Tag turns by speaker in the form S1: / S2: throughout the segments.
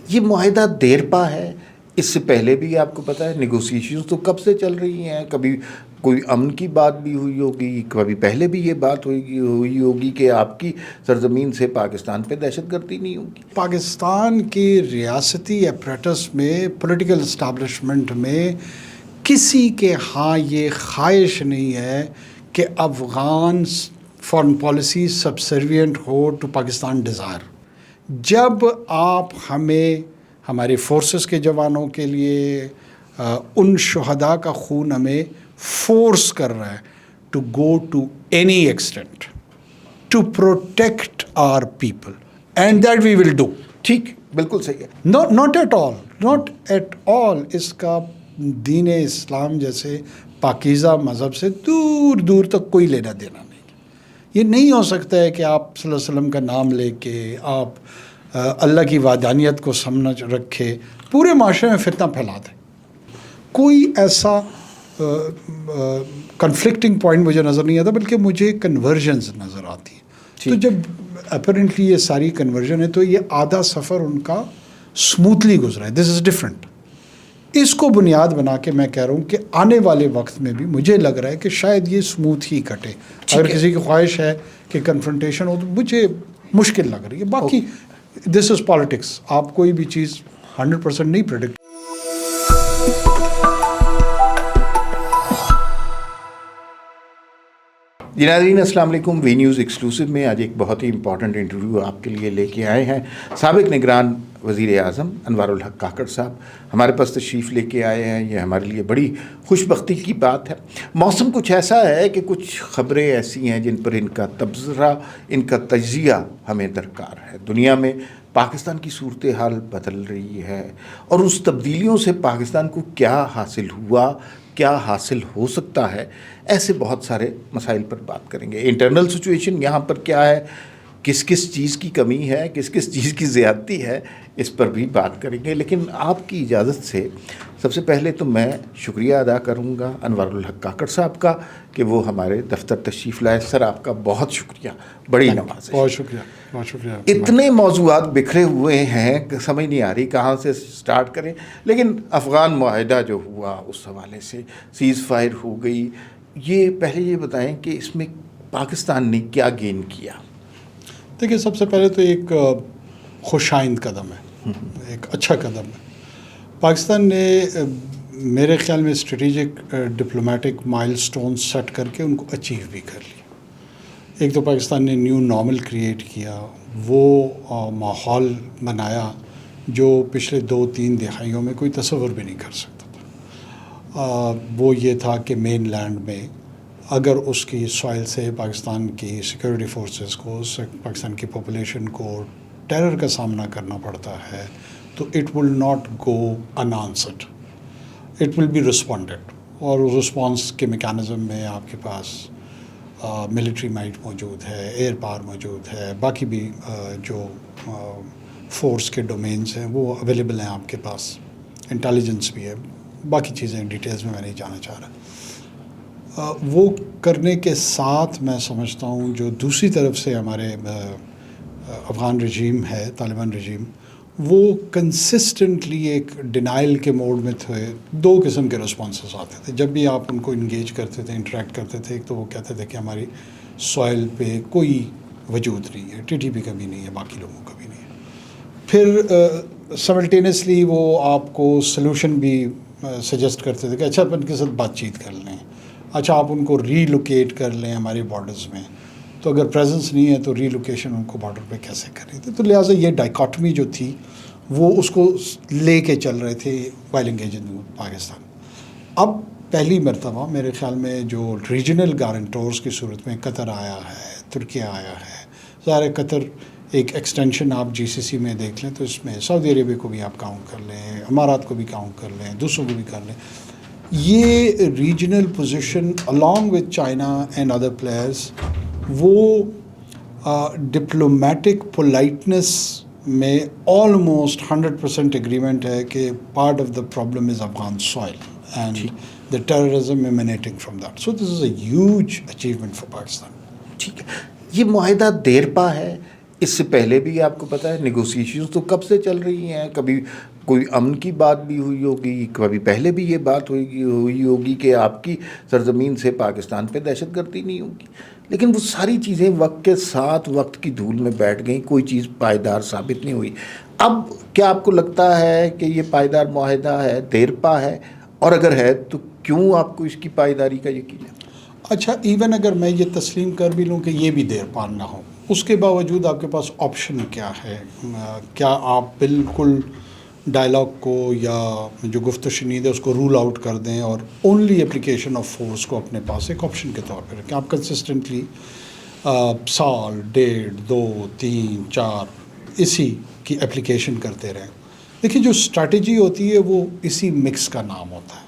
S1: یہ معاہدہ دیر پا ہے. اس سے پہلے بھی آپ کو پتہ ہے نیگوسیشنز تو کب سے چل رہی ہیں. کبھی کوئی امن کی بات بھی ہوئی ہوگی, کبھی پہلے بھی یہ بات ہوئی ہوگی کہ آپ کی سرزمین سے پاکستان پہ دہشت گردی نہیں ہوگی.
S2: پاکستان کی ریاستی اپریٹس میں, پولیٹیکل اسٹیبلشمنٹ میں کسی کے ہاں یہ خواہش نہیں ہے کہ افغان فارن پالیسی سبسروینٹ ہو ٹو پاکستان ڈیزائر. جب آپ ہمیں ہمارے فورسز کے جوانوں کے لیے ان شہداء کا خون ہمیں فورس کر رہا ہے to go to any extent to protect our people, and that we will do.
S1: ٹھیک, بالکل صحیح ہے.
S2: Not at all. اس کا دین اسلام جیسے پاکیزہ مذہب سے دور دور تک کوئی لینا دینا نہیں. یہ نہیں ہو سکتا ہے کہ آپ صلی اللہ علیہ وسلم کا نام لے کے آپ اللہ کی وحدانیت کو سمجھ رکھے پورے معاشرے میں فتنہ پھیلا دیں. کوئی ایسا کنفلکٹنگ پوائنٹ مجھے نظر نہیں آتا, بلکہ مجھے کنورژنز نظر آتی ہیں. تو جب اپیرنٹلی یہ ساری کنورژن ہے تو یہ آدھا سفر ان کا اسموتھلی گزرا ہے. دس از ڈفرینٹ. اس کو بنیاد بنا کے میں کہہ رہا ہوں کہ آنے والے وقت میں بھی مجھے لگ رہا ہے کہ شاید یہ اسموتھ ہی کٹے. اگر کسی کی خواہش ہے کہ کنفرنٹیشن ہو تو مجھے مشکل لگ رہی ہے. باقی دس از پالیٹکس. آپ کوئی بھی چیز 100% نہیں پریڈکٹ.
S1: جی ناظرین السلام علیکم. وی نیوز ایکسکلوسیو میں آج ایک بہت ہی امپورٹنٹ انٹرویو آپ کے لیے لے کے آئے ہیں. سابق نگران وزیر اعظم انوار الحق کاکڑ صاحب ہمارے پاس تشریف لے کے آئے ہیں. یہ ہمارے لیے بڑی خوش بختی کی بات ہے. موسم کچھ ایسا ہے کہ کچھ خبریں ایسی ہیں جن پر ان کا تبصرہ, ان کا تجزیہ ہمیں درکار ہے. دنیا میں پاکستان کی صورتحال بدل رہی ہے اور اس تبدیلیوں سے پاکستان کو کیا حاصل ہوا, کیا حاصل ہو سکتا ہے, ایسے بہت سارے مسائل پر بات کریں گے. انٹرنل سچویشن یہاں پر کیا ہے, کس کس چیز کی کمی ہے, کس کس چیز کی زیادتی ہے, اس پر بھی بات کریں گے. لیکن آپ کی اجازت سے سب سے پہلے تو میں شکریہ ادا کروں گا انوار الحق کاکڑ صاحب کا کہ وہ ہمارے دفتر تشریف لائے. سر آپ کا بہت شکریہ, بڑی نوازش.
S2: بہت شکریہ, بہت شکریہ.
S1: اتنے موضوعات بکھرے ہوئے ہیں کہ سمجھ نہیں آ رہی کہاں سے سٹارٹ کریں. لیکن افغان معاہدہ جو ہوا اس حوالے سے سیز فائر ہو گئی, یہ پہلے یہ بتائیں کہ اس میں پاکستان نے کیا گین کیا.
S2: دیکھیے سب سے پہلے تو ایک خوش آئند قدم ہے, ایک اچھا قدم ہے. پاکستان نے میرے خیال میں اسٹریٹجک ڈپلومیٹک مائل سٹون سیٹ کر کے ان کو اچیو بھی کر لیا. ایک تو پاکستان نے نیو نارمل کریٹ کیا, وہ ماحول بنایا جو پچھلے 2-3 دہائیوں میں کوئی تصور بھی نہیں کر سکتا تھا. وہ یہ تھا کہ مین لینڈ میں اگر اس کی سوائل سے پاکستان کی سیکورٹی فورسز کو, پاکستان کی پاپولیشن کو ٹیرر کا سامنا کرنا پڑتا ہے تو it will not go in answered, it will be responded. اور اس رسپانس کے میکانزم میں آپ کے پاس ملٹری مائٹ موجود ہے, ایئر پاور موجود ہے, باقی بھی جو فورس کے ڈومینز ہیں وہ اویلیبل ہیں آپ کے پاس, انٹیلیجنس بھی ہے, باقی چیزیں ڈیٹیلز میں نہیں جانا چاہ رہا. وہ کرنے کے ساتھ میں سمجھتا ہوں جو دوسری طرف سے ہمارے افغان رجیم ہے, طالبان رجیم, وہ کنسسٹنٹلی ایک ڈینائل کے موڈ میں تھے. 2 قسم کے رسپانسز آتے تھے جب بھی آپ ان کو انگیج کرتے تھے, انٹریکٹ کرتے تھے. ایک تو وہ کہتے تھے کہ ہماری سوائل پہ کوئی وجود نہیں ہے, TTP کا بھی نہیں ہے, باقی لوگوں کا بھی نہیں ہے. پھر سملٹینیسلی وہ آپ کو سلوشن بھی سجیسٹ کرتے تھے کہ اچھا اپن کے ساتھ بات چیت کر لیں, اچھا آپ ان کو ری لوکیٹ کر لیں ہمارے بارڈرز میں, تو اگر پریزنس نہیں ہے تو ری لوکیشن ان کو بارڈر پہ کیسے کریں. تو لہٰذا یہ ڈائیکاٹمی جو تھی وہ اس کو لے کے چل رہے تھے وائل انگیجنگ پاکستان. اب پہلی مرتبہ میرے خیال میں جو ریجنل گارنٹورز کی صورت میں قطر آیا ہے, ترکیہ آیا ہے. ظاہر قطر ایک ایکسٹینشن آپ GCC میں دیکھ لیں تو اس میں سعودی عربیہ کو بھی آپ کاؤنٹ کر لیں, امارات کو بھی کاؤنٹ کر لیں, دوسروں کو بھی کر لیں. یہ regional position along with China and other players وہ ڈپلومیٹک پولائٹنس میں آلموسٹ 100% اگریمنٹ ہے کہ part of the problem is Afghan soil and the terrorism emanating from that. So this is a huge achievement for Pakistan.
S1: ٹھیک ہے, یہ معاہدہ دیر پا ہے, اس سے پہلے بھی آپ کو پتہ ہے نیگوسیشنز تو کب سے چل رہی ہیں, کبھی کوئی امن کی بات بھی ہوئی ہوگی, کبھی پہلے بھی یہ بات ہوئی ہوگی کہ آپ کی سرزمین سے پاکستان پہ دہشت گردی نہیں ہوگی, لیکن وہ ساری چیزیں وقت کے ساتھ وقت کی دھول میں بیٹھ گئیں, کوئی چیز پائیدار ثابت نہیں ہوئی. اب کیا آپ کو لگتا ہے کہ یہ پائیدار معاہدہ ہے, دیر پا ہے, اور اگر ہے تو کیوں آپ کو اس کی پائیداری کا یقین ہے؟
S2: اچھا، ایون اگر میں یہ تسلیم کر بھی لوں کہ یہ بھی دیر پار نہ ہو, اس کے باوجود آپ کے پاس آپشن کیا ہے؟ کیا آپ بالکل ڈائلاگ کو یا جو گفت و شنید ہے اس کو رول آؤٹ کر دیں اور اونلی اپلیکیشن آف فورس کو اپنے پاس ایک آپشن کے طور پہ رکھیں؟ آپ کنسسٹنٹلی سال, 1.5, 2, 3, 4 اسی کی اپلیکیشن کرتے رہیں. دیکھیے, جو اسٹریٹجی ہوتی ہے وہ اسی مکس کا نام ہوتا ہے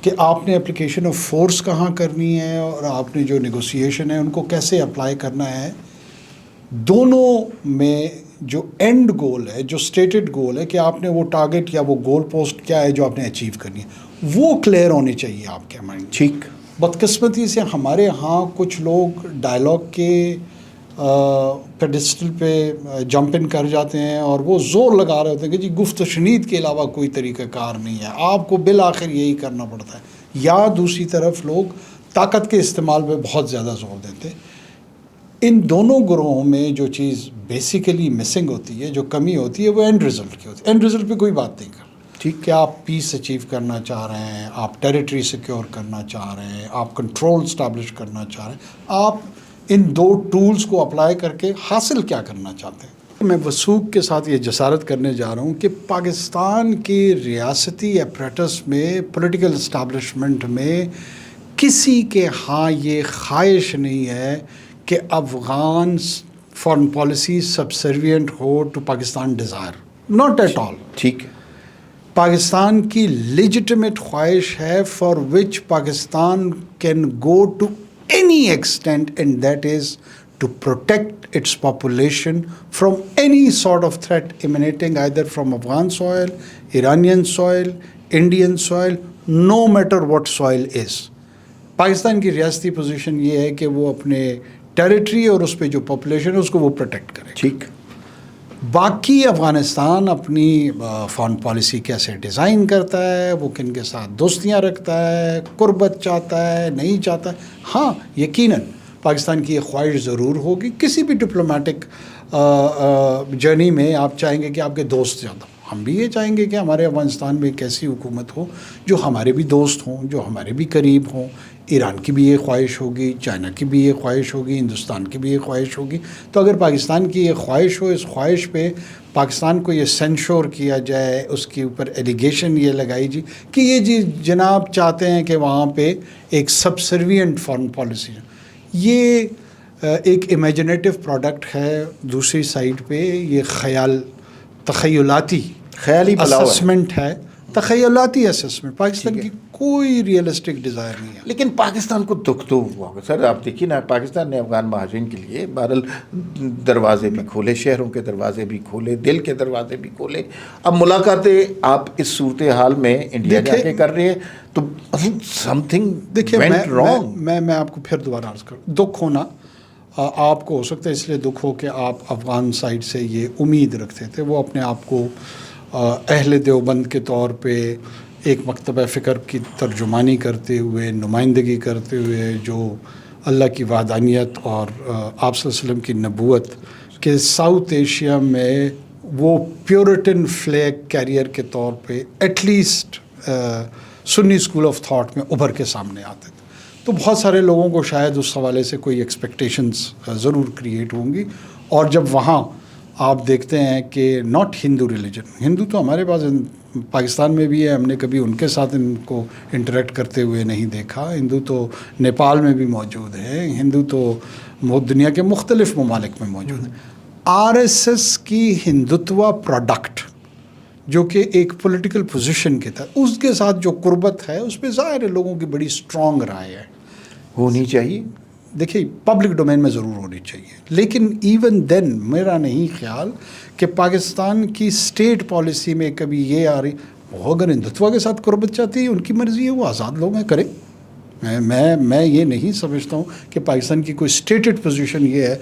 S2: کہ آپ نے اپلیکیشن آف فورس کہاں کرنی ہے اور آپ نے جو نیگوسیشن ہے ان کو کیسے اپلائی کرنا ہے. دونوں میں جو اینڈ گول ہے, جو اسٹیٹڈ گول ہے کہ آپ نے وہ ٹارگٹ یا وہ گول پوسٹ کیا ہے جو آپ نے اچیو کرنی ہے, وہ کلیئر ہونی چاہیے آپ کے مائنڈ.
S1: ٹھیک.
S2: بدقسمتی سے ہمارے ہاں کچھ لوگ ڈائلاگ کے پیڈسٹل پہ جمپ ان کر جاتے ہیں اور وہ زور لگا رہے ہوتے ہیں کہ جی گفت و شنید کے علاوہ کوئی طریقہ کار نہیں ہے, آپ کو بالآخر یہی کرنا پڑتا ہے. یا دوسری طرف لوگ طاقت کے استعمال پہ بہت زیادہ زور دیتے ہیں. ان دونوں گروہوں میں جو چیز بیسیکلی مسنگ ہوتی ہے, جو کمی ہوتی ہے, وہ اینڈ رزلٹ کی ہوتی ہے. اینڈ رزلٹ پہ کوئی بات نہیں کر. ٹھیک, کہ آپ پیس اچیو کرنا چاہ رہے ہیں, آپ ٹیریٹری سیکیور کرنا چاہ رہے ہیں, آپ کنٹرول اسٹیبلش کرنا چاہ رہے ہیں, آپ ان دو ٹولز کو اپلائی کر کے حاصل کیا کرنا چاہتے ہیں. میں وثوق کے ساتھ یہ جسارت کرنے جا رہا ہوں کہ پاکستان کی ریاستی اپریٹس میں, پولیٹیکل اسٹیبلشمنٹ میں کسی کے ہاں یہ خواہش نہیں ہے کہ افغان فارن پالیسی سبسروینٹ ہو to Pakistan desire. Not at all.
S1: ٹھیک ہے.
S2: پاکستان کی لیجٹمیٹ خواہش ہے for which Pakistan can go to any extent, and that is to protect its population from any sort of threat emanating either from Afghan soil, Iranian soil, Indian soil, no matter what soil is. Pakistan کی ریاستی position یہ ہے کہ وہ اپنے territory اور اس پہ جو پاپولیشن ہے اس کو وہ پروٹیکٹ کرے.
S1: ٹھیک.
S2: باقی افغانستان اپنی فارن پالیسی کیسے ڈیزائن کرتا ہے, وہ کن کے ساتھ دوستیاں رکھتا ہے, قربت چاہتا ہے, نہیں چاہتا ہے. ہاں, یقیناً پاکستان کی یہ خواہش ضرور ہوگی. کسی بھی ڈپلومیٹک جرنی میں آپ چاہیں گے کہ آپ کے دوست زیادہ. ہم بھی یہ چاہیں گے کہ ہمارے افغانستان میں ایک ایسی حکومت ہو جو ہمارے بھی دوست ہوں, جو ہمارے بھی قریب ہوں. ایران کی بھی یہ خواہش ہوگی, چائنا کی بھی یہ خواہش ہوگی, ہندوستان کی بھی یہ خواہش ہوگی. تو اگر پاکستان کی یہ خواہش ہو, اس خواہش پہ پاکستان کو یہ سینشور کیا جائے, اس کے اوپر ایلیگیشن یہ لگائی جی کہ یہ جی جناب چاہتے ہیں کہ وہاں پہ ایک سبسروینٹ فارن پالیسی, یہ ایک امیجنیٹو پروڈکٹ ہے. دوسری سائڈ پہ یہ خیالی اسسمنٹ ہے, تخیلاتی اسسمنٹ. پاکستان کی کوئی ریئلسٹک ڈیزائر نہیں ہے.
S1: لیکن پاکستان کو دکھ تو ہوا ہوگا سر. آپ دیکھیے نا, پاکستان نے افغان مہاجرین کے لیے بہرحال دروازے بھی کھولے, شہروں کے دروازے بھی کھولے, دل کے دروازے بھی کھولے. اب ملاقاتیں آپ اس صورتحال میں انڈیا جا کے کر رہے ہیں تو سم تھنگ وینٹ رانگ.
S2: میں آپ کو پھر دوبارہ عرض کروں, دکھ ہونا آپ کو ہو سکتا ہے اس لیے دکھ ہو کہ آپ افغان سائڈ سے یہ امید رکھتے تھے. وہ اپنے آپ کو اہل دیوبند کے طور پہ ایک مکتبہ فکر کی ترجمانی کرتے ہوئے, نمائندگی کرتے ہوئے, جو اللہ کی وحدانیت اور آپ صلی اللہ علیہ وسلم کی نبوت کہ ساؤتھ ایشیا میں وہ پیورٹن فلیگ کیریئر کے طور پہ at least Sunni school of thought میں ابھر کے سامنے آتے تھے. تو بہت سارے لوگوں کو شاید اس حوالے سے کوئی ایکسپیکٹیشنز ضرور کریٹ ہوں گی. اور جب وہاں آپ دیکھتے ہیں کہ ناٹ ہندو ریلیجن, ہندو تو ہمارے پاس پاکستان میں بھی ہے, ہم نے کبھی ان کے ساتھ ان کو انٹریکٹ کرتے ہوئے نہیں دیکھا. ہندو تو نیپال میں بھی موجود ہے, ہندو تو دنیا کے مختلف ممالک میں موجود ہے. آر ایس ایس کی ہندوتوا پروڈکٹ جو کہ ایک پولیٹیکل پوزیشن کے تحت, اس کے ساتھ جو قربت ہے اس پہ ظاہر ہے لوگوں کی بڑی اسٹرانگ رائے ہے.
S1: ہونی چاہیے.
S2: دیکھیے پبلک ڈومین میں ضرور ہونی چاہیے, لیکن ایون دین میرا نہیں خیال کہ پاکستان کی اسٹیٹ پالیسی میں کبھی یہ آ رہی, وہ اگر ہندوتوا کے ساتھ قربت چاہتی ہے ان کی مرضی ہے, وہ آزاد لوگ ہیں, کریں. میں یہ نہیں سمجھتا ہوں کہ پاکستان کی کوئی اسٹیٹڈ پوزیشن یہ ہے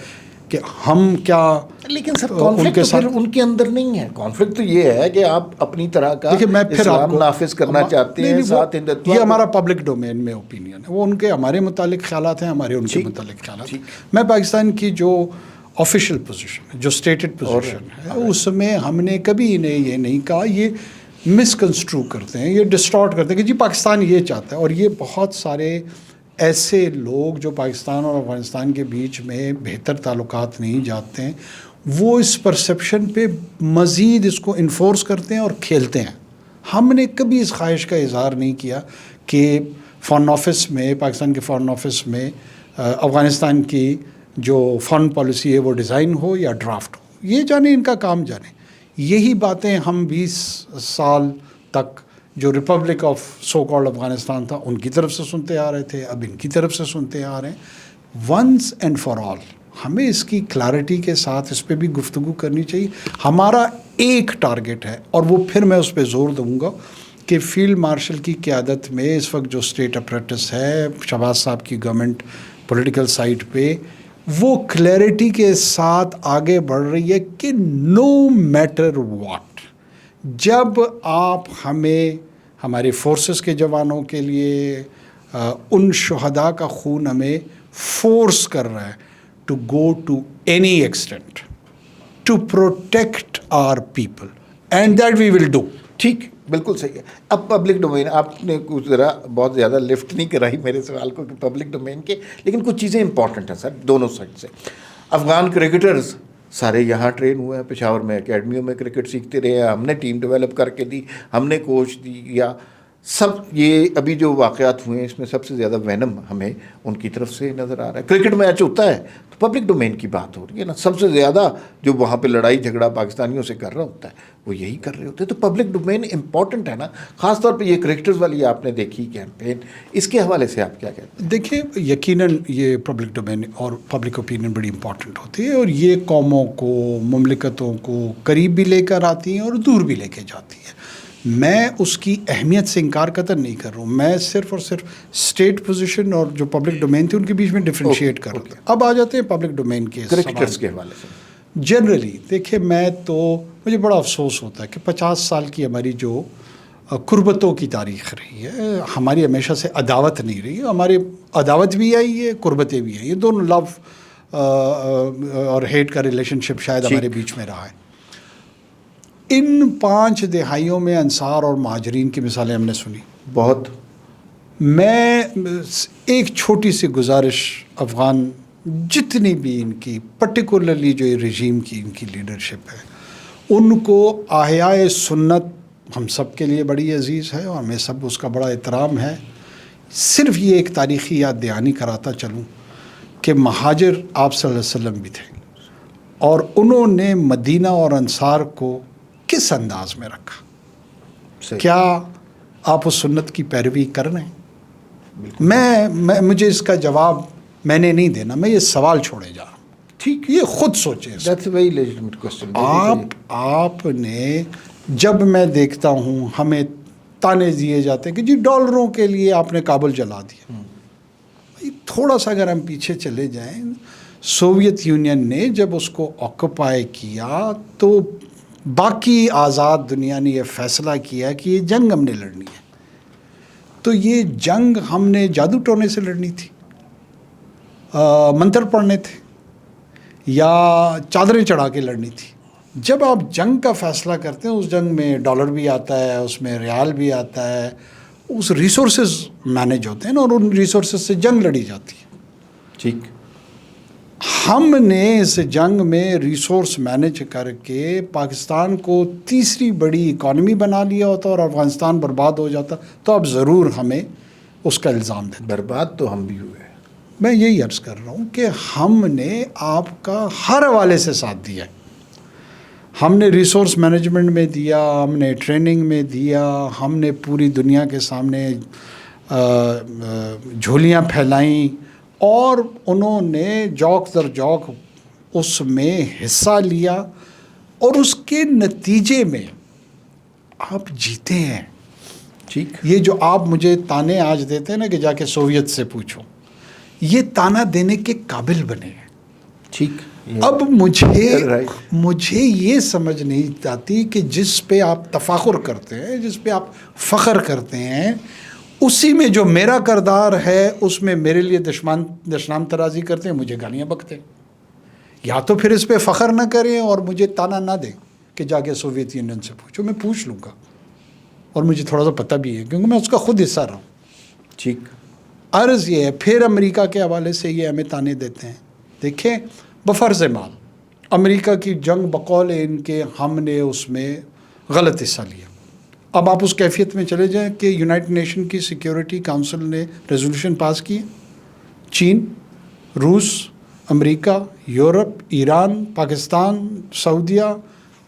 S2: کہ ہم کیا
S1: لیکن سر کانفلکٹ تو پھر ان کے اندر نہیں ہے. کانفلکٹ تو یہ ہے کہ آپ اپنی طرح کا اسلام نافذ کرنا چاہتے ہیں ساتھ ہندوتوا.
S2: یہ ہمارا پبلک ڈومین میں اوپینین ہے, وہ ان کے ہمارے متعلق خیالات ہیں, ہمارے ان کے متعلق خیالات ہیں. میں پاکستان کی جو آفیشیل پوزیشن ہے, جو اسٹیٹڈ پوزیشن ہے, اس میں ہم نے کبھی انہیں یہ نہیں کہا, یہ مس کنسٹرو کرتے ہیں, یہ ڈسٹارٹ کرتے ہیں کہ جی پاکستان یہ چاہتا ہے. اور یہ بہت سارے ایسے لوگ جو پاکستان اور افغانستان کے بیچ میں بہتر تعلقات نہیں جاتے ہیں, وہ اس پرسیپشن پہ مزید اس کو انفورس کرتے ہیں اور کھیلتے ہیں. ہم نے کبھی اس خواہش کا اظہار نہیں کیا کہ فارن آفس میں, پاکستان کے فارن آفس میں افغانستان کی جو فارن پالیسی ہے وہ ڈیزائن ہو یا ڈرافٹ ہو. یہ جانے, ان کا کام جانے. یہی باتیں ہم 20 سال تک جو republic of so called Afghanistan تھا ان کی طرف سے سنتے آ رہے تھے, اب ان کی طرف سے سنتے آ رہے ہیں. ونس اینڈ فار آل ہمیں اس کی کلیئرٹی کے ساتھ اس پہ بھی گفتگو کرنی چاہیے. ہمارا ایک ٹارگٹ ہے, اور وہ پھر میں اس پہ زور دوں گا کہ فیلڈ مارشل کی قیادت میں اس وقت جو اسٹیٹ اپریٹس ہے شہباز صاحب کی گورنمنٹ پولیٹیکل سائٹ پہ, وہ کلیئرٹی کے ساتھ آگے بڑھ رہی ہے کہ نو میٹر واٹ, جب آپ ہمیں ہمارے فورسز کے جوانوں کے لیے ان شہداء کا خون ہمیں فورس کر رہا ہے to go to any extent to protect our people, and that we will do.
S1: ٹھیک, بالکل صحیح ہے. اب پبلک ڈومین آپ نے کچھ ذرا بہت زیادہ لفٹ نہیں کرائی میرے سوال کو کہ پبلک ڈومین کے, لیکن کچھ چیزیں امپورٹنٹ ہیں سر دونوں سائڈ سے. افغان کرکٹرز سارے یہاں ٹرین ہوئے ہیں, پشاور میں اکیڈمیوں میں کرکٹ سیکھتے رہے ہیں, ہم نے ٹیم ڈیولپ کر کے دی, ہم نے کوچ دی, یا سب یہ ابھی جو واقعات ہوئے ہیں اس میں سب سے زیادہ وینم ہمیں ان کی طرف سے نظر آ رہا ہے. کرکٹ میچ ہوتا ہے تو پبلک ڈومین کی بات ہو رہی ہے نا, سب سے زیادہ جو وہاں پہ لڑائی جھگڑا پاکستانیوں سے کر رہا ہوتا ہے وہ یہی کر رہے ہوتے ہیں. تو پبلک ڈومین امپورٹنٹ ہے نا, خاص طور پہ یہ کرکٹرز والی آپ نے دیکھی کیمپین, اس کے حوالے سے آپ کیا کہتے ہیں؟
S2: دیکھیں, یقیناً یہ پبلک ڈومین اور پبلک اوپینین بڑی امپورٹنٹ ہوتی ہے, اور یہ قوموں کو, مملکتوں کو قریب بھی لے کر آتی ہیں اور دور بھی لے کے جاتی ہے. میں اس کی اہمیت سے انکار قطعاً نہیں کر رہا ہوں, میں صرف اور صرف اسٹیٹ پوزیشن اور جو پبلک ڈومین تھی ان کے بیچ میں ڈفرینشیٹ کر رہا ہوں. اب آ جاتے ہیں پبلک ڈومین کے
S1: کرکٹرز کے حوالے سے.
S2: جنرلی دیکھیں, میں تو مجھے بڑا افسوس ہوتا ہے کہ 50 سال کی ہماری جو قربتوں کی تاریخ رہی ہے, ہماری ہمیشہ سے عداوت نہیں رہی, ہماری عداوت بھی آئی ہے, قربتیں بھی آئی, یہ دونوں لو اور ہیٹ کا ریلیشن شپ شاید ہمارے بیچ میں رہا ہے. ان 5 دہائیوں میں انصار اور مہاجرین کی مثالیں ہم نے سنی
S1: بہت.
S2: میں ایک چھوٹی سی گزارش افغان جتنی بھی ان کی پرٹیکولرلی جو رژیم کی ان کی لیڈرشپ ہے, ان کو احیاء سنت ہم سب کے لیے بڑی عزیز ہے اور ہمیں سب اس کا بڑا احترام ہے. صرف یہ ایک تاریخی یاد دہانی کراتا چلوں کہ مہاجر آپ صلی اللہ علیہ وسلم بھی تھے, اور انہوں نے مدینہ اور انصار کو کس انداز میں رکھا. کیا آپ اس سنت کی پیروی کر رہے ہیں؟ میں مجھے اس کا جواب میں نے نہیں دینا, میں یہ سوال چھوڑے جا رہا ہوں. ٹھیک, یہ خود سوچیں.
S1: That's a very legitimate question.
S2: آپ نے, جب میں دیکھتا ہوں ہمیں تانے دیے جاتے ہیں کہ جی ڈالروں کے لیے آپ نے کابل جلا دیا. تھوڑا سا اگر ہم پیچھے چلے جائیں, سوویت یونین نے جب اس کو آکوپائی کیا تو باقی آزاد دنیا نے یہ فیصلہ کیا کہ یہ جنگ ہم نے لڑنی ہے. تو یہ جنگ ہم نے جادو ٹونے سے لڑنی تھی, منتر پڑھنے تھے, یا چادریں چڑھا کے لڑنی تھی. جب آپ جنگ کا فیصلہ کرتے ہیں, اس جنگ میں ڈالر بھی آتا ہے, اس میں ریال بھی آتا ہے, اس ریسورسز مینیج ہوتے ہیں نا, اور ان ریسورسز سے جنگ لڑی جاتی ہے.
S1: ٹھیک,
S2: ہم نے اس جنگ میں ریسورس مینیج کر کے پاکستان کو تیسری بڑی اکانومی بنا لیا ہوتا اور افغانستان برباد ہو جاتا, تو اب ضرور ہمیں اس کا الزام دیتے.
S1: برباد تو ہم بھی ہوئے.
S2: میں یہی عرض کر رہا ہوں کہ ہم نے آپ کا ہر حوالے سے ساتھ دیا. ہم نے ریسورس مینجمنٹ میں دیا, ہم نے ٹریننگ میں دیا, ہم نے پوری دنیا کے سامنے جھولیاں پھیلائیں, اور انہوں نے جوک در جوک اس میں حصہ لیا, اور اس کے نتیجے میں آپ جیتے ہیں.
S1: ٹھیک,
S2: یہ جو آپ مجھے تانے آج دیتے ہیں نا کہ جا کے سوویت سے پوچھو, یہ تانا دینے کے قابل بنے ہیں.
S1: ٹھیک.
S2: اب مجھے یہ سمجھ نہیں آتی کہ جس پہ آپ تفاخر کرتے ہیں، جس پہ آپ فخر کرتے ہیں، اسی میں جو میرا کردار ہے اس میں میرے لیے دشنام ترازی کرتے ہیں، مجھے گالیاں بکتے ہیں. یا تو پھر اس پہ فخر نہ کریں اور مجھے تانا نہ دیں کہ جا کے سوویت یونین سے پوچھو. میں پوچھ لوں گا، اور مجھے تھوڑا سا پتہ بھی ہے کیونکہ میں اس کا خود حصہ رہا ہوں.
S1: ٹھیک.
S2: عرض یہ ہے، پھر امریکہ کے حوالے سے یہ ہمیں تانے دیتے ہیں. دیکھیں، بفرض مال امریکہ کی جنگ بقول ان کے ہم نے اس میں غلط حصہ لیا. اب آپ اس کیفیت میں چلے جائیں کہ یونائٹڈ نیشن کی سیکیورٹی کونسل نے ریزولوشن پاس کی، چین، روس، امریکہ، یورپ، ایران، پاکستان، سعودیہ،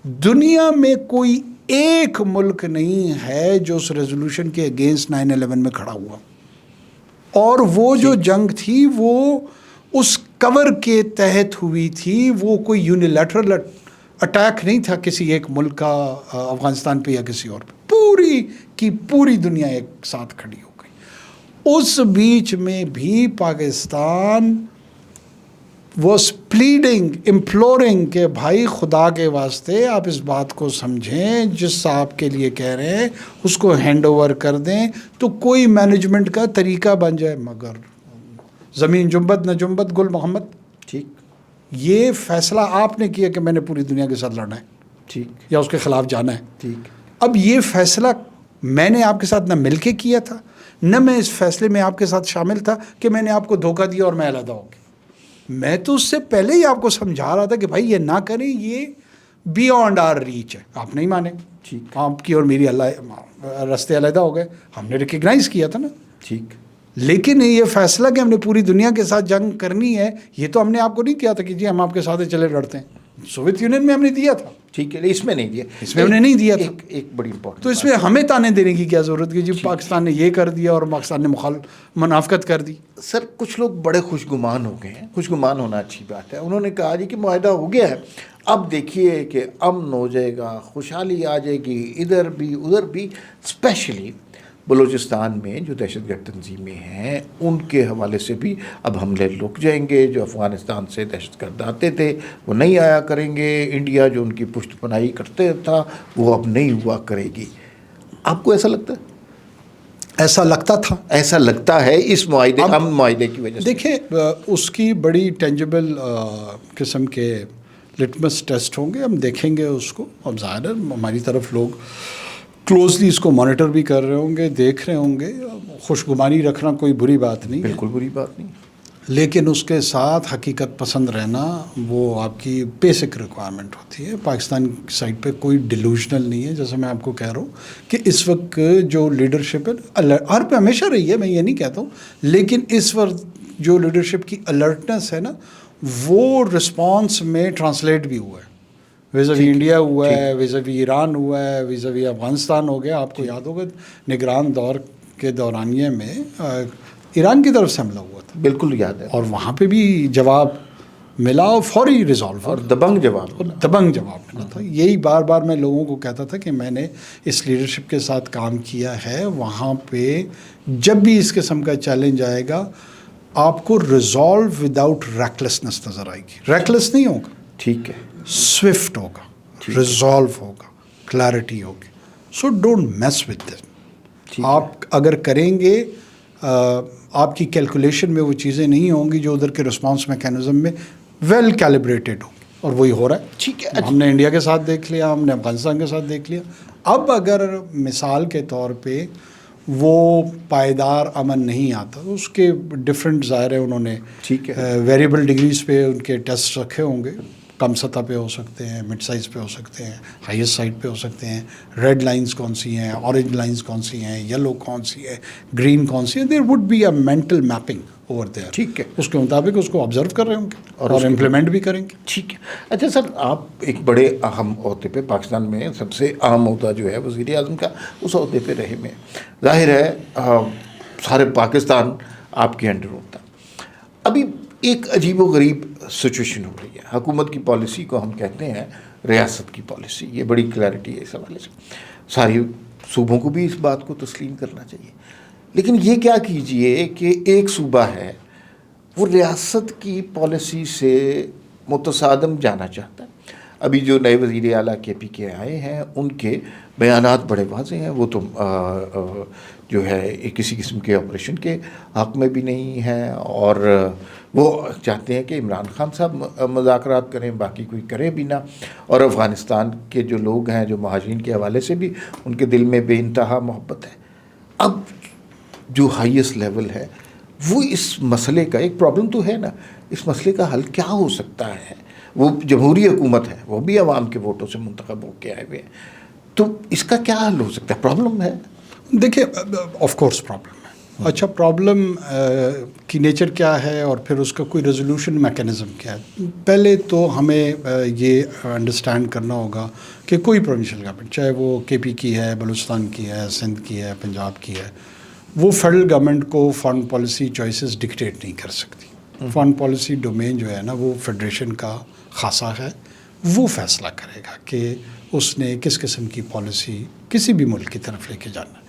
S2: دنیا میں کوئی ایک ملک نہیں ہے جو اس ریزولوشن کے اگینسٹ 9/11 میں کھڑا ہوا. اور وہ جو جنگ تھی وہ اس کور کے تحت ہوئی تھی، وہ کوئی یونیلیٹرل اٹیک نہیں تھا کسی ایک ملک کا افغانستان پہ یا کسی اور پہ. پوری کی پوری دنیا ایک ساتھ کھڑی ہو گئی. اس بیچ میں بھی پاکستان واز پلیڈنگ، امپلورنگ کہ بھائی خدا کے واسطے آپ اس بات کو سمجھیں، جس صاحب کے لیے کہہ رہے ہیں اس کو ہینڈ اوور کر دیں تو کوئی مینجمنٹ کا طریقہ بن جائے. مگر زمین جنبت نہ جنبت گل محمد.
S1: ٹھیک.
S2: یہ فیصلہ آپ نے کیا کہ میں نے پوری دنیا کے ساتھ لڑنا ہے،
S1: ٹھیک،
S2: یا اس کے خلاف جانا ہے.
S1: ٹھیک.
S2: اب یہ فیصلہ میں نے آپ کے ساتھ نہ مل کے کیا تھا، نہ میں اس فیصلے میں آپ کے ساتھ شامل تھا کہ میں نے آپ کو دھوکہ دیا اور میں علیحدہ ہو گیا. میں تو اس سے پہلے ہی آپ کو سمجھا رہا تھا کہ بھائی یہ نہ کریں، یہ بیونڈ آر ریچ ہے. آپ نہیں مانے.
S1: ٹھیک.
S2: آپ کی اور میری رستے علیحدہ ہو گئے. ہم نے ریکگنائز کیا تھا نا.
S1: ٹھیک.
S2: لیکن یہ فیصلہ کہ ہم نے پوری دنیا کے ساتھ جنگ کرنی ہے، یہ تو ہم نے آپ کو نہیں کیا تھا کہ جی ہم آپ کے ساتھ چلے لڑتے ہیں. سوویت یونین میں ہم نے دیا تھا.
S1: ٹھیک ہے، اس میں نہیں دیا.
S2: اس میں ہم نے نہیں دیا تھا.
S1: ایک بڑی امپورٹنٹ،
S2: تو اس میں ہمیں تانے دینے کی کیا ضرورت کہ جی پاکستان نے یہ کر دیا اور پاکستان نے منافقت کر دی.
S1: سر کچھ لوگ بڑے خوش گمان ہو گئے ہیں. خوش گمان ہونا اچھی بات ہے. انہوں نے کہا جی کہ معاہدہ ہو گیا ہے، اب دیکھیے کہ امن ہو جائے گا، خوشحالی آ جائے گی، ادھر بھی ادھر بھی. اسپیشلی بلوچستان میں جو دہشت گرد تنظیمیں ہیں ان کے حوالے سے بھی اب حملے رک جائیں گے. جو افغانستان سے دہشت گرد آتے تھے وہ نہیں آیا کریں گے. انڈیا جو ان کی پشت پناہی کرتے تھا وہ اب نہیں ہوا کرے گی. آپ کو ایسا لگتا ہے؟
S2: ایسا لگتا تھا،
S1: ایسا لگتا ہے اس معاہدے، امن معاہدے کی وجہ سے.
S2: دیکھیں اس کی بڑی ٹینجیبل قسم کے لٹمس ٹیسٹ ہوں گے. ہم دیکھیں گے اس کو. اب ظاہر ہے ہماری طرف لوگ کلوزلی اس کو مانیٹر بھی کر رہے ہوں گے، دیکھ رہے ہوں گے. خوش گمانی رکھنا کوئی بری بات نہیں،
S1: بالکل بری بات نہیں،
S2: لیکن اس کے ساتھ حقیقت پسند رہنا وہ آپ کی بیسک ریکوائرمنٹ ہوتی ہے. پاکستان کی سائڈ پہ کوئی ڈیلوژنل نہیں ہے. جیسے میں آپ کو کہہ رہا ہوں کہ اس وقت جو لیڈرشپ ہے ہر پہ ہمیشہ رہی ہے، میں یہ نہیں کہتا ہوں، لیکن اس وقت جو لیڈرشپ کی الرٹنس ہے نا وہ رسپانس میں ٹرانسلیٹ بھی ہوا ہے. ویزاوی انڈیا ہوا ہے، ویزاوی ایران ہوا ہے، ویزاوی افغانستان ہو گیا. آپ کو یاد ہوگا نگران دور کے دورانیے میں ایران کی طرف سے حملہ ہوا تھا.
S1: بالکل یاد ہے.
S2: اور وہاں پہ بھی جواب ملا، فوری ریزالو
S1: اور دبنگ جواب
S2: ملا تھا. یہی بار بار میں لوگوں کو کہتا تھا کہ میں نے اس لیڈرشپ کے ساتھ کام کیا ہے. وہاں پہ جب بھی اس قسم کا چیلنج آئے گا آپ کو ریزالو وداؤٹ ریکلیسنس نظر آئے گی. ریکلیس نہیں ہوگا،
S1: ٹھیک ہے،
S2: سوئفٹ ہوگا، ریزالو ہوگا، کلیئرٹی ہوگی. So don't mass with them. آپ اگر کریں گے آپ کی کیلکولیشن میں وہ چیزیں نہیں ہوں گی جو ادھر کے رسپانس میکینزم میں ویل کیلیبریٹڈ ہوں، اور وہی ہو رہا ہے.
S1: ٹھیک ہے.
S2: ہم نے انڈیا کے ساتھ دیکھ لیا، ہم نے افغانستان کے ساتھ دیکھ لیا. اب اگر مثال کے طور پہ وہ پائیدار امن نہیں آتا، اس کے ڈفرینٹ ظاہر ہے انہوں نے ویریبل ڈگریز پہ ان کے ٹیسٹ رکھے ہوں گے. کم سطح پہ ہو سکتے ہیں، مڈ سائز پہ ہو سکتے ہیں، ہائیسٹ سائڈ پہ ہو سکتے ہیں. ریڈ لائنز کون سی ہیں، اورنج لائنز کون سی ہیں، یلو کون سی ہے، گرین کون سی ہے. There would be a mental mapping over there.
S1: ٹھیک ہے.
S2: اس کے مطابق اس کو آبزرو کر رہے ہوں گے اور امپلیمنٹ بھی کریں گے.
S1: ٹھیک ہے. اچھا سر، آپ ایک بڑے اہم عہدے پہ، پاکستان میں سب سے اہم عہدہ جو ہے وزیر اعظم کا، اس عہدے پہ رہے میں، ظاہر ہے سارے پاکستان آپ کے انڈر ہوتا. ابھی ایک عجیب و غریب سچویشن ہو رہی ہے. حکومت کی پالیسی کو ہم کہتے ہیں ریاست کی پالیسی. یہ بڑی کلیئرٹی ہے اس حوالے سے. ساری صوبوں کو بھی اس بات کو تسلیم کرنا چاہیے. لیکن یہ کیا کیجئے کہ ایک صوبہ ہے وہ ریاست کی پالیسی سے متصادم جانا چاہتا ہے. ابھی جو نئے وزیر اعلیٰ کے پی کے آئے ہیں ان کے بیانات بڑے واضح ہیں. وہ تو جو ہے کسی قسم کے آپریشن کے حق میں بھی نہیں ہیں اور وہ چاہتے ہیں کہ عمران خان صاحب مذاکرات کریں, باقی کوئی کرے بھی نہ. اور افغانستان کے جو لوگ ہیں, جو مہاجرین کے حوالے سے بھی ان کے دل میں بے انتہا محبت ہے. اب جو ہائیسٹ لیول ہے وہ اس مسئلے کا, ایک پرابلم تو ہے نا, اس مسئلے کا حل کیا ہو سکتا ہے؟ وہ جمہوری حکومت ہے, وہ بھی عوام کے ووٹوں سے منتخب ہو کے آئے ہوئے ہیں, تو اس کا کیا حل ہو سکتا ہے؟ پرابلم ہے.
S2: دیکھیے آف کورس پرابلم ہے. اچھا پرابلم کی نیچر کیا ہے اور پھر اس کا کوئی ریزولوشن میکینزم کیا ہے؟ پہلے تو ہمیں یہ انڈرسٹینڈ کرنا ہوگا کہ کوئی پروونشل گورنمنٹ, چاہے وہ کے پی کی ہے, بلوچستان کی ہے, سندھ کی ہے, پنجاب کی ہے, وہ فیڈرل گورنمنٹ کو فارن پالیسی چوائسیز ڈکٹیٹ نہیں کر سکتی. فارن پالیسی ڈومین جو ہے نا وہ فیڈریشن کا خاصہ ہے, وہ فیصلہ کرے گا کہ اس نے کس قسم کی پالیسی کسی بھی ملک کی طرف لے کے جانا ہے.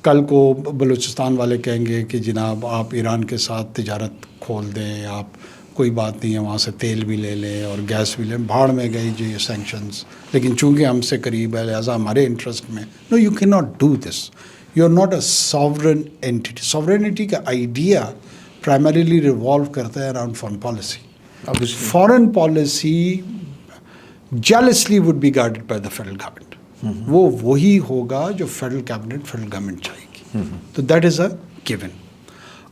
S2: کل کو بلوچستان والے کہیں گے کہ جناب آپ ایران کے ساتھ تجارت کھول دیں, آپ کوئی بات نہیں ہے, وہاں سے تیل بھی لے لیں اور گیس بھی لیں, بھاڑ میں گئی جو یہ سینکشنز, لیکن چونکہ ہم سے قریب ہے لہٰذا ہمارے انٹرسٹ میں. No, you can not do this. You are not a sovereign entity. Sovereignty کا آئیڈیا پرائمریلی ریوالو کرتا ہے around foreign policy. Foreign policy jealously would be guarded by the federal government. وہ وہی ہوگا جو فیڈرل کیبنٹ, فیڈرل گورنمنٹ چاہے گی. تو دیٹ از اے گیون.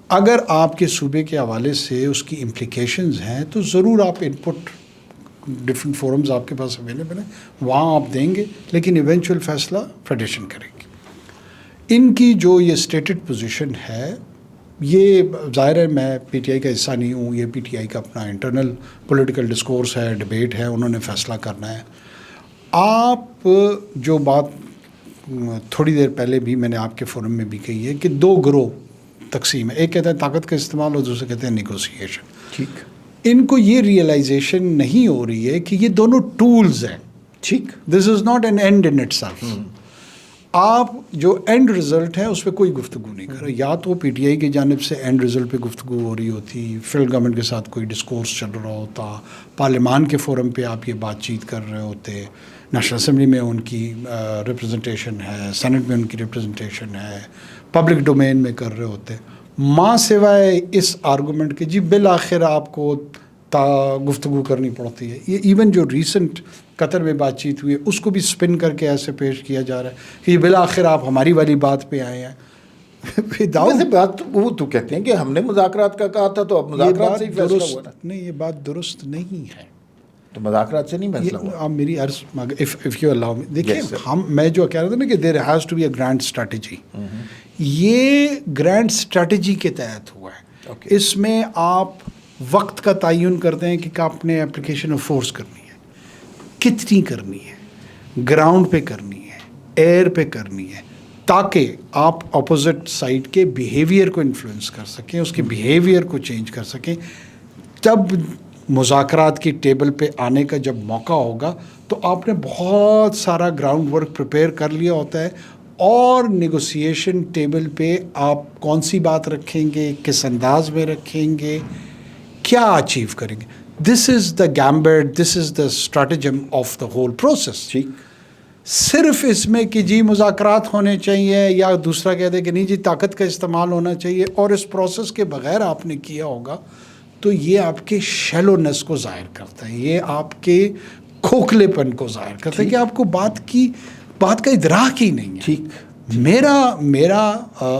S2: اگر آپ کے صوبے کے حوالے سے اس کی امپلیکیشنز ہیں تو ضرور آپ ان پٹ, ڈفرینٹ فورمز آپ کے پاس اویلیبل ہیں, وہاں آپ دیں گے, لیکن ایونچوئل فیصلہ فیڈریشن کرے گی. ان کی جو یہ اسٹیٹڈ پوزیشن ہے, یہ ظاہر ہے میں پی ٹی آئی کا حصہ نہیں ہوں, یہ پی ٹی آئی کا اپنا انٹرنل پولیٹیکل ڈسکورس ہے, ڈبیٹ ہے, انہوں نے فیصلہ کرنا ہے. آپ جو بات تھوڑی دیر پہلے بھی میں نے آپ کے فورم میں بھی کہی ہے کہ دو گروہ تقسیم ہے, ایک کہتے ہیں طاقت کا استعمال اور دوسرے کہتے ہیں نیگوسیشن.
S1: ٹھیک,
S2: ان کو یہ ریئلائزیشن نہیں ہو رہی ہے کہ یہ دونوں ٹولز ہیں.
S1: ٹھیک,
S2: this is not an end in اٹ سیلف. آپ جو اینڈ رزلٹ ہے اس پہ کوئی گفتگو نہیں کر رہے. یا تو پی ٹی آئی کی جانب سے اینڈ رزلٹ پہ گفتگو ہو رہی ہوتی, فیڈرل گورنمنٹ کے ساتھ کوئی ڈسکورس چل رہا ہوتا, پارلیمان کے فورم پہ آپ یہ بات چیت کر رہے ہوتے, نیشنل اسمبلی میں ان کی ریپرزنٹیشن ہے, سینٹ میں ان کی ریپرزنٹیشن ہے, پبلک ڈومین میں کر رہے ہوتے, ماں سوائے اس آرگومنٹ کے جی بالآخر آپ کو گفتگو کرنی پڑتی ہے. یہ ایون جو ریسنٹ قطر میں بات چیت ہوئی ہے اس کو بھی سپن کر کے ایسے پیش کیا جا رہا ہے کہ بالآخر آپ ہماری والی بات پہ آئے ہیں.
S1: ویسے بات وہ تو کہتے ہیں کہ ہم نے مذاکرات کا کہا تھا تو اب مذاکرات سے ہی فیصلہ ہوا نا.
S2: نہیں, یہ بات درست نہیں ہے.
S1: تو مذاکرات سے نہیں فیصلہ ہوا.
S2: آپ میری عرض اف یو الاؤ می, دیکھیے میں جو کہہ رہا تھا نا کہ there has to be a grand strategy. یہ گرینڈ اسٹریٹجی کے تحت ہوا ہے. اس میں آپ وقت کا تعین کرتے ہیں کہ آپ نے اپلیکیشن آف فورس کرنی ہے, کتنی کرنی ہے, گراؤنڈ پہ کرنی ہے, ایئر پہ کرنی ہے, تاکہ آپ اپوزٹ سائڈ کے بیہیویئر کو انفلوئنس کر سکیں, اس کے بیہیویئر کو چینج کر سکیں. تب مذاکرات کی ٹیبل پہ آنے کا جب موقع ہوگا تو آپ نے بہت سارا گراؤنڈ ورک پریپیئر کر لیا ہوتا ہے, اور نیگوسیشن ٹیبل پہ آپ کون سی بات رکھیں گے, کس انداز میں رکھیں گے, کیا اچیو کریں گے. دس is the گیمبٹ, this is the اسٹریٹجم of the whole process.
S1: ٹھیک,
S2: صرف اس میں کہ جی مذاکرات ہونے چاہیے یا دوسرا کہہ دے کہ نہیں جی طاقت کا استعمال ہونا چاہیے, اور اس پروسیس کے بغیر آپ نے کیا ہوگا, تو یہ آپ کے شیلونیس کو ظاہر کرتا ہے, یہ آپ کے کھوکھلے پن کو ظاہر کرتا ہے کہ آپ کو بات کا ادراک ہی نہیں ہے.
S1: ٹھیک,
S2: میرا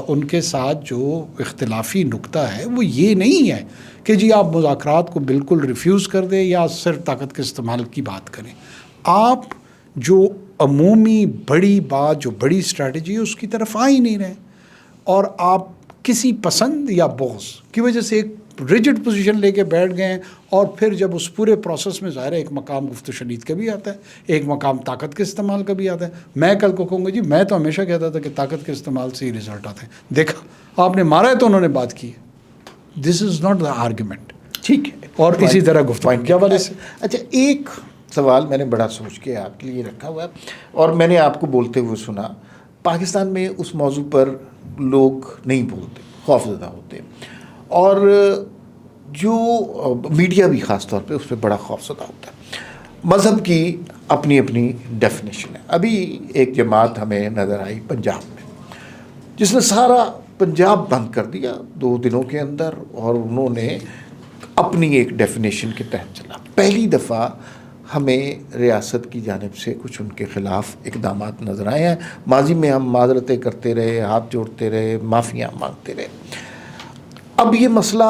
S2: ان کے ساتھ جو اختلافی نقطہ ہے وہ یہ نہیں ہے کہ جی آپ مذاکرات کو بالکل ریفیوز کر دیں یا صرف طاقت کے استعمال کی بات کریں. آپ جو عمومی بڑی بات, جو بڑی اسٹریٹجی ہے اس کی طرف آ ہی نہیں رہے, اور آپ کسی پسند یا بغض کی وجہ سے ایک ریجڈ پوزیشن لے کے بیٹھ گئے ہیں. اور پھر جب اس پورے پروسیس میں ظاہر ہے ایک مقام گفت و شنید کا بھی آتا ہے, ایک مقام طاقت کے استعمال کا بھی آتا ہے. میں کل کو کہوں گا جی میں تو ہمیشہ کہتا تھا کہ طاقت کے استعمال سے ہی رزلٹ آتے ہیں, دیکھا آپ نے مارا ہے تو انہوں نے بات کی. دس از ناٹ دا آرگیومنٹ.
S1: ٹھیک ہے,
S2: اور اسی طرح گفتگو کیا وجہ سے.
S1: اچھا, ایک سوال میں نے بڑا سوچ کے آپ کے لیے رکھا ہوا ہے, اور میں نے آپ کو بولتے ہوئے سنا, پاکستان میں اس موضوع پر لوگ نہیں بولتے, خوفزدہ ہوتے, اور جو میڈیا بھی خاص طور پہ اس پہ بڑا خوف زدہ ہوتا ہے. مذہب کی اپنی اپنی ڈیفینیشن ہے. ابھی ایک جماعت ہمیں نظر آئی پنجاب میں جس نے سارا پنجاب بند کر دیا 2 دنوں کے اندر, اور انہوں نے اپنی ایک ڈیفینیشن کے تحت چلا. پہلی دفعہ ہمیں ریاست کی جانب سے کچھ ان کے خلاف اقدامات نظر آئے ہیں. ماضی میں ہم معذرتیں کرتے رہے, ہاتھ جوڑتے رہے, معافیاں مانگتے رہے. اب یہ مسئلہ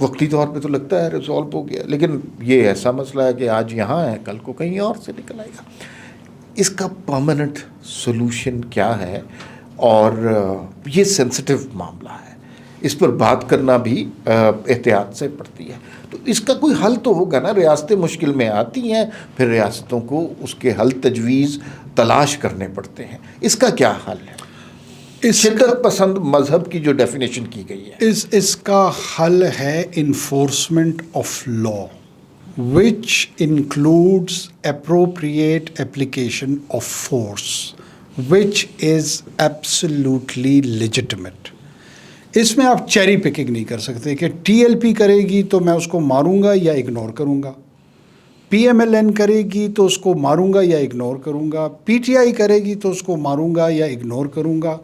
S1: وقتی طور پہ تو لگتا ہے ریزالو ہو گیا, لیکن یہ ایسا مسئلہ ہے کہ آج یہاں ہے کل کو کہیں اور سے نکل آئے گا. اس کا پرماننٹ سولوشن کیا ہے؟ اور یہ سینسٹیو معاملہ ہے, اس پر بات کرنا بھی احتیاط سے پڑتی ہے. تو اس کا کوئی حل تو ہوگا نا. ریاستیں مشکل میں آتی ہیں, پھر ریاستوں کو اس کے حل تجویز تلاش کرنے پڑتے ہیں. اس کا کیا حل ہے؟ شدت پسند مذہب کی جو ڈیفینیشن کی گئی ہے,
S2: اس کا حل ہے enforcement of law, which includes appropriate application of force, which is absolutely legitimate. اس میں آپ چیری پکنگ نہیں کر سکتے کہ ٹی ایل پی کرے گی تو میں اس کو ماروں گا یا اگنور کروں گا, پی ایم ایل این کرے گی تو اس کو ماروں گا یا اگنور کروں گا, پی ٹی آئی کرے گی تو اس کو ماروں گا یا اگنور کروں گا,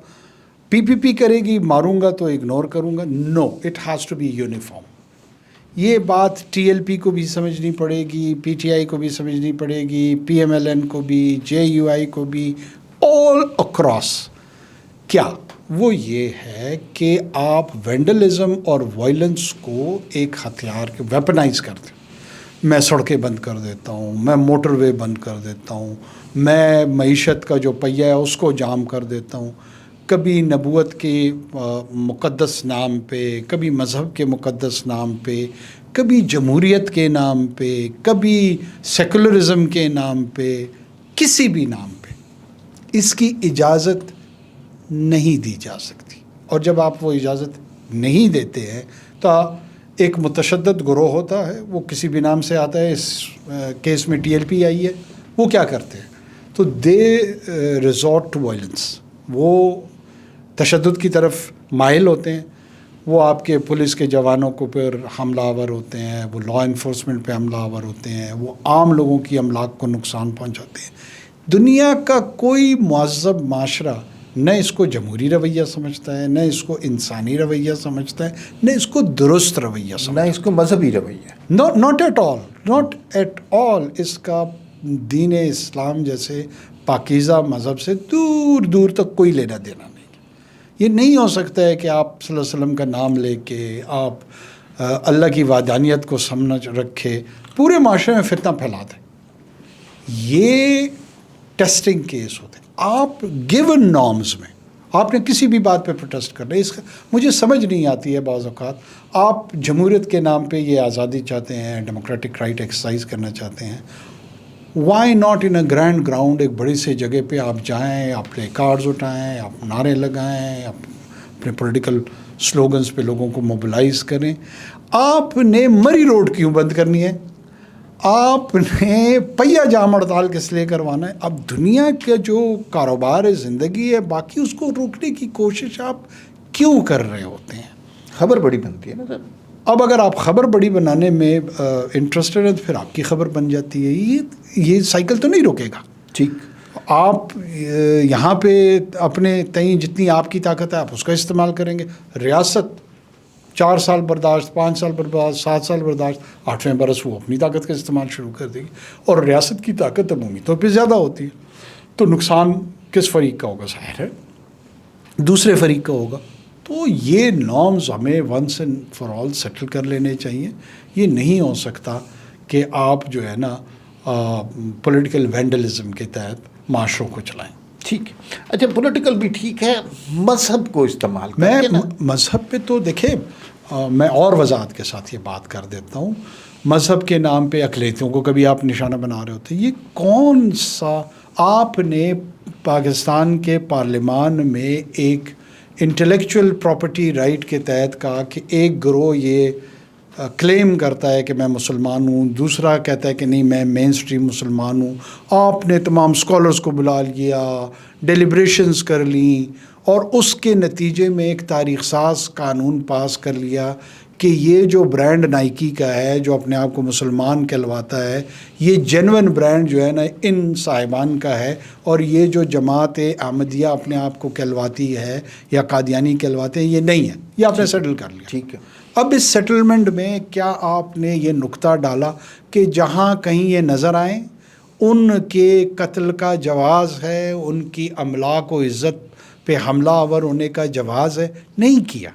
S2: پی پی پی کرے گی ماروں گا تو اگنور کروں گا. No, it has to be uniform. یہ بات ٹی ایل پی کو بھی سمجھنی پڑے گی, پی ٹی آئی کو بھی سمجھنی پڑے گی, پی ایم ایل این کو بھی, جے یو آئی کو بھی, آل اکراس. کیا وہ یہ ہے کہ آپ وینڈلزم اور وائلنس کو ایک ہتھیار کے ویپنائز کر دیں. میں سڑکیں بند کر دیتا ہوں, میں موٹر وے بند کر دیتا ہوں, میں معیشت کا جو پہیہ ہے اس کو جام کر دیتا ہوں. کبھی نبوت کے مقدس نام پہ, کبھی مذہب کے مقدس نام پہ, کبھی جمہوریت کے نام پہ, کبھی سیکولرزم کے نام پہ, کسی بھی نام پہ اس کی اجازت نہیں دی جا سکتی. اور جب آپ وہ اجازت نہیں دیتے ہیں تو ایک متشدد گروہ ہوتا ہے, وہ کسی بھی نام سے آتا ہے. اس کیس میں ٹی ایل پی آئی ہے. وہ کیا کرتے ہیں؟ تو دے ریزورٹ ٹو وائلنس. وہ تشدد کی طرف مائل ہوتے ہیں. وہ آپ کے پولیس کے جوانوں کو پھر حملہ آور ہوتے ہیں, وہ لا انفورسمنٹ پہ حملہ آور ہوتے ہیں, وہ عام لوگوں کی املاک کو نقصان پہنچاتے ہیں. دنیا کا کوئی مہذب معاشرہ نہ اس کو جمہوری رویہ سمجھتا ہے, نہ اس کو انسانی رویہ سمجھتا ہے, نہ اس کو درست رویہ سمجھتا ہے,
S1: نہ اس کو مذہبی رویہ.
S2: Not at all, not at all. اس کا دین اسلام جیسے پاکیزہ مذہب سے دور دور تک کوئی لینا دینا نہیں. یہ نہیں ہو سکتا ہے کہ آپ صلی اللہ علیہ وسلم کا نام لے کے آپ اللہ کی وحدانیت کو سمجھ رکھے پورے معاشرے میں فتنہ پھیلا دیں. یہ ٹیسٹنگ کیس ہوتے ہیں. آپ گیون نارمز میں آپ نے کسی بھی بات پہ پروٹیسٹ کرنا ہے. اس کا مجھے سمجھ نہیں آتی ہے بعض اوقات. آپ جمہوریت کے نام پہ یہ آزادی چاہتے ہیں, ڈیموکریٹک رائٹ ایکسرسائز کرنا چاہتے ہیں. Why not in a grand ground, ایک بڑی سی جگہ پہ آپ جائیں, آپ پلے کارڈز اٹھائیں, آپ نعرے لگائیں, آپ اپنے پولیٹیکل سلوگنز پہ لوگوں کو موبلائز کریں. آپ نے مری روڈ کیوں بند کرنی ہے؟ آپ نے پہیہ جام ہڑتال کس لیے کروانا ہے؟ اب دنیا کا جو کاروبار ہے, زندگی ہے, باقی اس کو روکنے کی کوشش آپ کیوں کر رہے ہوتے ہیں؟
S1: خبر بڑی بنتی ہے نا سر.
S2: اب اگر آپ خبر بڑی بنانے میں انٹرسٹڈ ہیں تو پھر آپ کی خبر بن جاتی ہے. یہ سائیکل تو نہیں روکے گا.
S1: ٹھیک,
S2: آپ یہاں پہ اپنے تئیں جتنی آپ کی طاقت ہے آپ اس کا استعمال کریں گے. ریاست 4 سال برداشت, 5 سال برداشت, 7 سال برداشت, 8ویں برس وہ اپنی طاقت کا استعمال شروع کر دے گی. اور ریاست کی طاقت عمومی طور پہ زیادہ ہوتی ہے. تو نقصان کس فریق کا ہوگا؟ ظاہر ہے دوسرے فریق کا ہوگا. تو یہ نارمز ہمیں once and for all settle کر لینے چاہیے. یہ نہیں ہو سکتا کہ آپ جو ہے نا پولیٹیکل وینڈلزم کے تحت معاشروں کو چلائیں.
S1: ٹھیک ہے. اچھا, پولیٹیکل بھی ٹھیک ہے, مذہب کو استعمال
S2: میں
S1: کر کے نا.
S2: مذہب پہ تو دیکھیں میں اور وضاحت کے ساتھ یہ بات کر دیتا ہوں. مذہب کے نام پہ اقلیتوں کو کبھی آپ نشانہ بنا رہے ہوتے ہیں. یہ کون سا آپ نے پاکستان کے پارلیمان میں ایک انٹلیکچوئل پراپرٹی رائٹ کے تحت کہا کہ ایک گروہ یہ کلیم کرتا ہے کہ میں مسلمان ہوں، دوسرا کہتا ہے کہ نہیں میں مین اسٹریم مسلمان ہوں. آپ نے تمام اسکالرس کو بلا لیا، ڈیلیبریشنز کر لیں، اور اس کے نتیجے میں ایک تاریخ ساز قانون پاس کر لیا کہ یہ جو برانڈ نائکی کا ہے جو اپنے آپ کو مسلمان کہلواتا ہے، یہ جینون برانڈ جو ہے نا ان صاحبان کا ہے، اور یہ جو جماعت احمدیہ اپنے آپ کو کہلواتی ہے یا قادیانی کہلواتے ہیں یہ نہیں ہے. یہ آپ نے سیٹل کر لیا.
S1: ٹھیک ہے.
S2: اب اس سیٹلمنٹ میں کیا آپ نے یہ نقطہ ڈالا کہ جہاں کہیں یہ نظر آئیں ان کے قتل کا جواز ہے، ان کی املاک و عزت پہ حملہ آور ہونے کا جواز ہے؟ نہیں کیا.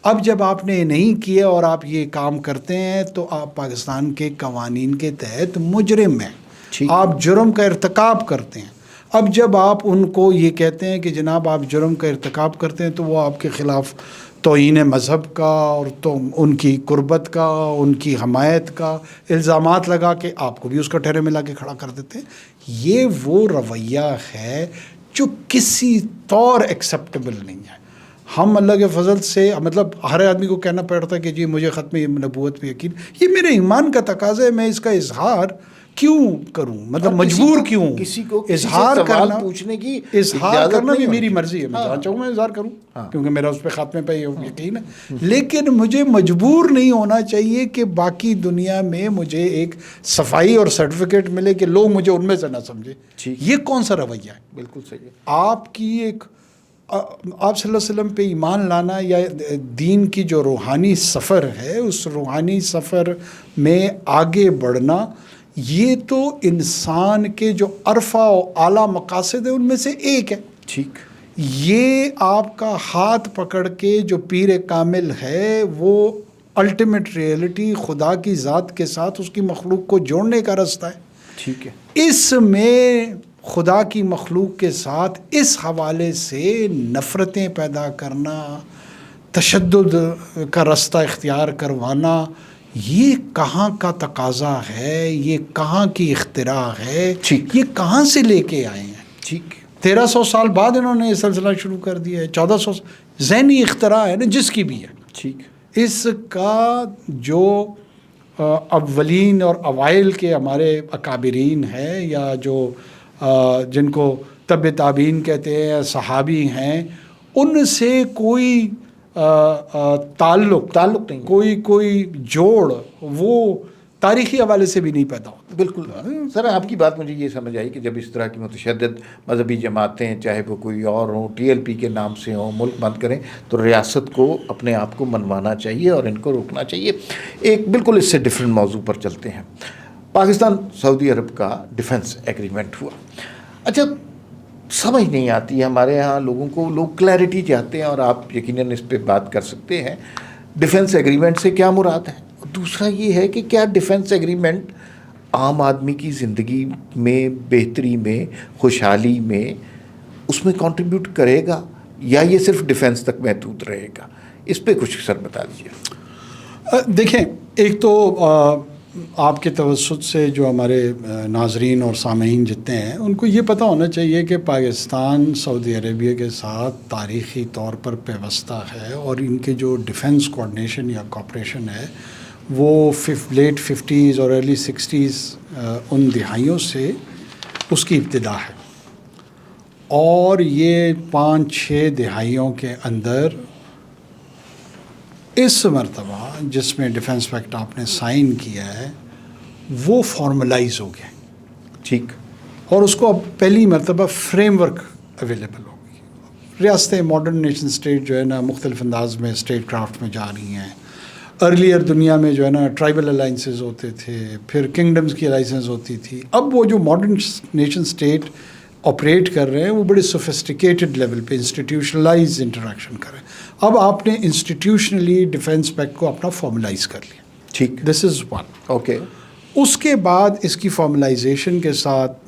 S2: اب جب آپ نے نہیں کیا اور آپ یہ کام کرتے ہیں تو آپ پاکستان کے قوانین کے تحت مجرم ہیں، آپ جرم کا ارتکاب کرتے ہیں. اب جب آپ ان کو یہ کہتے ہیں کہ جناب آپ جرم کا ارتکاب کرتے ہیں تو وہ آپ کے خلاف توہین مذہب کا اور تو ان کی قربت کا، ان کی حمایت کا الزامات لگا کے آپ کو بھی اس کا ٹھہرے ملا کے کھڑا کر دیتے ہیں. یہ وہ رویہ ہے جو کسی طور ایکسیپٹیبل نہیں ہے. ہم اللہ کے فضل سے مطلب ہر آدمی کو کہنا پڑتا ہے کہ جی مجھے ختم نبوت پہ یقین، یہ میرے ایمان کا تقاضا ہے، میں اس کا اظہار کیوں کروں، مطلب مجبور کیوں ہوں؟
S1: کسی کو
S2: اظہار کرنا،
S1: پوچھنے کی
S2: اظہار کرنا بھی میری مرضی ہے، میں جہاں چاہوں میں اظہار کروں کیونکہ میرا اس پہ خاتمے پہ یقین ہے. لیکن مجھے مجبور نہیں ہونا چاہیے کہ باقی دنیا میں مجھے ایک صفائی اور سرٹیفکیٹ ملے کہ لوگ مجھے ان میں سے نہ سمجھے. یہ کون سا رویہ ہے؟
S1: بالکل صحیح ہے.
S2: آپ کی ایک آپ صلی اللہ علیہ وسلم پہ ایمان لانا یا دین کی جو روحانی سفر ہے اس روحانی سفر میں آگے بڑھنا، یہ تو انسان کے جو عرفہ و اعلیٰ مقاصد ہیں ان میں سے ایک ہے.
S1: ٹھیک.
S2: یہ آپ کا ہاتھ پکڑ کے جو پیر کامل ہے وہ الٹیمیٹ ریئلٹی خدا کی ذات کے ساتھ اس کی مخلوق کو جوڑنے کا رستہ ہے.
S1: ٹھیک ہے.
S2: اس میں خدا کی مخلوق کے ساتھ اس حوالے سے نفرتیں پیدا کرنا، تشدد کا رستہ اختیار کروانا، یہ کہاں کا تقاضا ہے؟ یہ کہاں کی اختراع ہے؟ یہ کہاں سے لے کے آئے ہیں؟
S1: ٹھیک.
S2: 1300 سال بعد انہوں نے یہ سلسلہ شروع کر دیا ہے. 1400 ذہنی اختراع ہے نا جس کی بھی ہے.
S1: ٹھیک.
S2: اس کا جو اولین اور اوائل کے ہمارے اکابرین ہیں یا جو جن کو تبع تابعین کہتے ہیں، صحابی ہیں، ان سے کوئی تعلق نہیں، کوئی جوڑ وہ تاریخی حوالے سے بھی نہیں پیدا ہوتا.
S1: بالکل سر، آپ کی بات مجھے یہ سمجھ آئی کہ جب اس طرح کی متشدد مذہبی جماعتیں چاہے وہ کوئی اور ہوں، TLP کے نام سے ہوں، ملک بند کریں تو ریاست کو اپنے آپ کو منوانا چاہیے اور ان کو روکنا چاہیے. ایک بالکل اس سے ڈیفرنٹ موضوع پر چلتے ہیں. پاکستان سعودی عرب کا ڈیفنس ایگریمنٹ ہوا. اچھا، سمجھ نہیں آتی ہے ہمارے ہاں لوگوں کو، لوگ کلیئرٹی چاہتے ہیں اور آپ یقیناً اس پہ بات کر سکتے ہیں. ڈیفنس ایگریمنٹ سے کیا مراد ہے؟ دوسرا یہ ہے کہ کیا ڈیفنس ایگریمنٹ عام آدمی کی زندگی میں، بہتری میں، خوشحالی میں اس میں کنٹریبیوٹ کرے گا یا یہ صرف ڈیفنس تک محدود رہے گا؟ اس پہ کچھ سر بتا دیجیے.
S2: دیکھیں، ایک تو آپ کے توسط سے جو ہمارے ناظرین اور سامعین جتنے ہیں ان کو یہ پتہ ہونا چاہیے کہ پاکستان سعودی عربیہ کے ساتھ تاریخی طور پر پیوستہ ہے، اور ان کے جو ڈیفنس کوآرڈینیشن یا کوآپریشن ہے وہ لیٹ 50s اور ارلی 60s ان دہائیوں سے اس کی ابتدا ہے، اور یہ 5-6 دہائیوں کے اندر اس مرتبہ جس میں ڈیفنس پیکٹ آپ نے سائن کیا ہے وہ فارملائز ہو گیا.
S1: ٹھیک.
S2: اور اس کو اب پہلی مرتبہ فریم ورک اویلیبل ہوگی. ریاستیں ماڈرن نیشن اسٹیٹ جو ہے نا مختلف انداز میں اسٹیٹ کرافٹ میں جا رہی ہیں. ارلیئر دنیا میں جو ہے نا ٹرائبل الائنسز ہوتے تھے، پھر کنگڈمز کی الائنسز ہوتی تھی. اب وہ جو ماڈرن نیشن اسٹیٹ آپریٹ کر رہے ہیں وہ بڑے سوفسٹیکیٹڈ لیول پہ انسٹیٹیوشنلائز انٹریکشن کر رہے ہیں. اب آپ نے انسٹیٹیوشنلی ڈیفنس پیکٹ کو اپنا فارملائز کر لیا.
S1: ٹھیک.
S2: This is one.
S1: اوکے.
S2: اس کے بعد اس کی فارملائزیشن کے ساتھ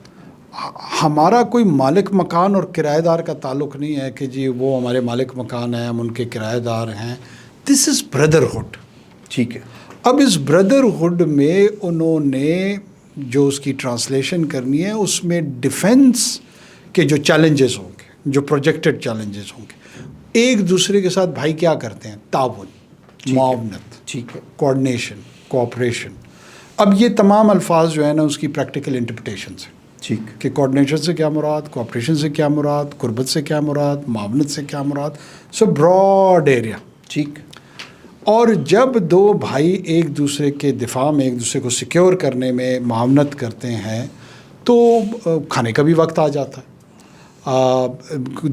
S2: ہمارا کوئی مالک مکان اور کرایہ دار کا تعلق نہیں ہے کہ جی وہ ہمارے مالک مکان ہیں، ہم ان کے کرایہ دار ہیں. دس از بردرہڈ.
S1: ٹھیک ہے.
S2: اب اس بردرہڈ میں انہوں نے جو اس کی ٹرانسلیشن کرنی ہے اس میں ڈیفنس کے جو چیلنجز ہوں گے، جو پروجیکٹڈ چیلنجز ہوں گے، ایک دوسرے کے ساتھ بھائی کیا کرتے ہیں؟ تعاون. معاونت،
S1: ٹھیک ہے،
S2: کوآرڈینیشن، کوآپریشن. اب یہ تمام الفاظ جو ہیں نا اس کی پریکٹیکل انٹرپریٹیشنس ہیں
S1: ٹھیک،
S2: کہ کوآرڈینیشن سے کیا مراد، کوآپریشن سے کیا مراد، قربت سے کیا مراد، معاونت سے کیا مراد. سو براڈ ایریا.
S1: ٹھیک.
S2: اور جب دو بھائی ایک دوسرے کے دفاع میں ایک دوسرے کو سیکیور کرنے میں معاونت کرتے ہیں تو کھانے کا بھی وقت آ جاتا ہے،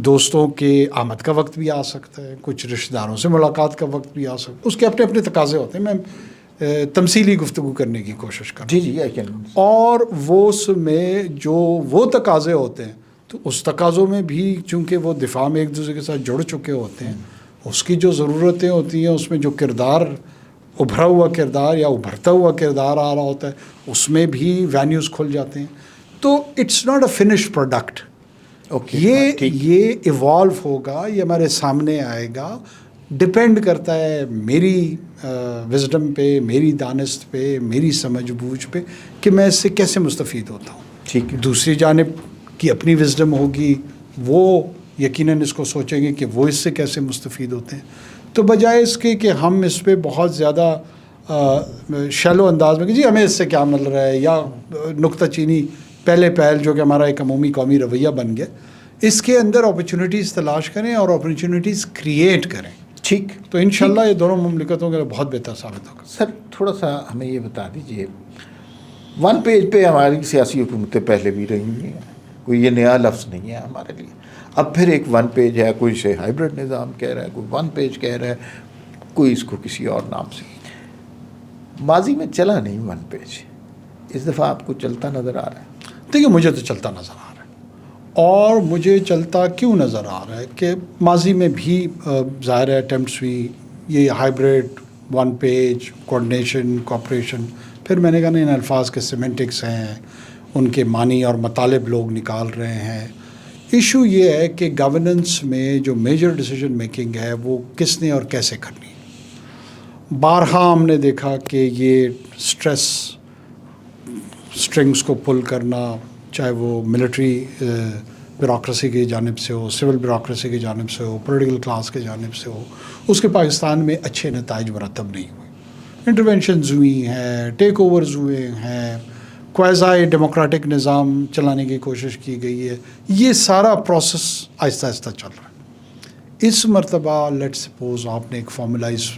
S2: دوستوں کے آمد کا وقت بھی آ سکتا ہے، کچھ رشتہ داروں سے ملاقات کا وقت بھی آ سکتا ہے. اس کے اپنے اپنے تقاضے ہوتے ہیں. میں تمثیلی گفتگو کرنے کی کوشش کرتا ہوں.
S1: جی آئی کین.
S2: اور وہ اس میں جو وہ تقاضے ہوتے ہیں تو اس تقاضوں میں بھی چونکہ وہ دفاع میں ایک دوسرے کے ساتھ جڑ چکے ہوتے ہیں، اس کی جو ضرورتیں ہوتی ہیں اس میں جو کردار ابھرا ہوا کردار یا ابھرتا ہوا کردار آ رہا ہوتا ہے اس میں بھی وینیوز کھل جاتے ہیں. تو it's not a finish product. یہ ایوالو ہوگا، یہ ہمارے سامنے آئے گا. ڈپینڈ کرتا ہے میری وزڈم پہ، میری دانست پہ، میری سمجھ بوجھ پہ کہ میں اس سے کیسے مستفید ہوتا ہوں.
S1: ٹھیک ہے.
S2: دوسری جانب کی اپنی وزڈم ہوگی، وہ یقیناً اس کو سوچیں گے کہ وہ اس سے کیسے مستفید ہوتے ہیں. تو بجائے اس کے کہ ہم اس پہ بہت زیادہ شیلو انداز میں کہ جی ہمیں اس سے کیا مل رہا ہے، یا نکتہ چینی پہلے پہل جو کہ ہمارا ایک عمومی قومی رویہ بن گیا، اس کے اندر اپرچونیٹیز تلاش کریں اور اپرچونیٹیز کریٹ کریں.
S1: ٹھیک.
S2: تو انشاءاللہ یہ دونوں مملکتوں کے لیے بہت بہتر ثابت ہوگا.
S1: سر تھوڑا سا ہمیں یہ بتا دیجئے، ون پیج پہ ہماری سیاسی حکومتیں پہلے بھی رہی ہیں، کوئی یہ نیا لفظ نہیں ہے ہمارے لیے. اب پھر ایک ون پیج ہے، کوئی سے ہائبرڈ نظام کہہ رہا ہے، کوئی ون پیج کہہ رہا ہے، کوئی اس کو کسی اور نام سے. ماضی میں چلا نہیں ون پیج، اس دفعہ آپ کو چلتا نظر آ رہا ہے؟
S2: دیکھیے مجھے تو چلتا نظر آ رہا ہے، اور مجھے چلتا کیوں نظر آ رہا ہے کہ ماضی میں بھی ظاہر ہے اٹیمپٹس ہوئی یہ hybrid, one page, coordination, cooperation. پھر میں نے کہا ان الفاظ کے سیمنٹکس ہیں، ان کے معنی اور مطالب لوگ نکال رہے ہیں. ایشو یہ ہے کہ گورننس میں جو میجر ڈیسیجن میکنگ ہے وہ کس نے اور کیسے کرنی ہے. بارہا ہم نے دیکھا کہ یہ اسٹرنگس کو پل کرنا، چاہے وہ ملٹری بیوروکریسی کی جانب سے ہو، سول بیوروکریسی کی جانب سے ہو، پولیٹیکل کلاس کی جانب سے ہو، اس کے پاکستان میں اچھے نتائج مرتب نہیں ہوئے. انٹرونشنز ہوئی ہیں، ٹیک اوورز ہوئے ہیں، کوائزائی ڈیموکریٹک نظام چلانے کی کوشش کی گئی ہے. یہ سارا پروسیس آہستہ آہستہ چل رہا ہے. اس مرتبہ لیٹ سپوز آپ نے ایک فارملائز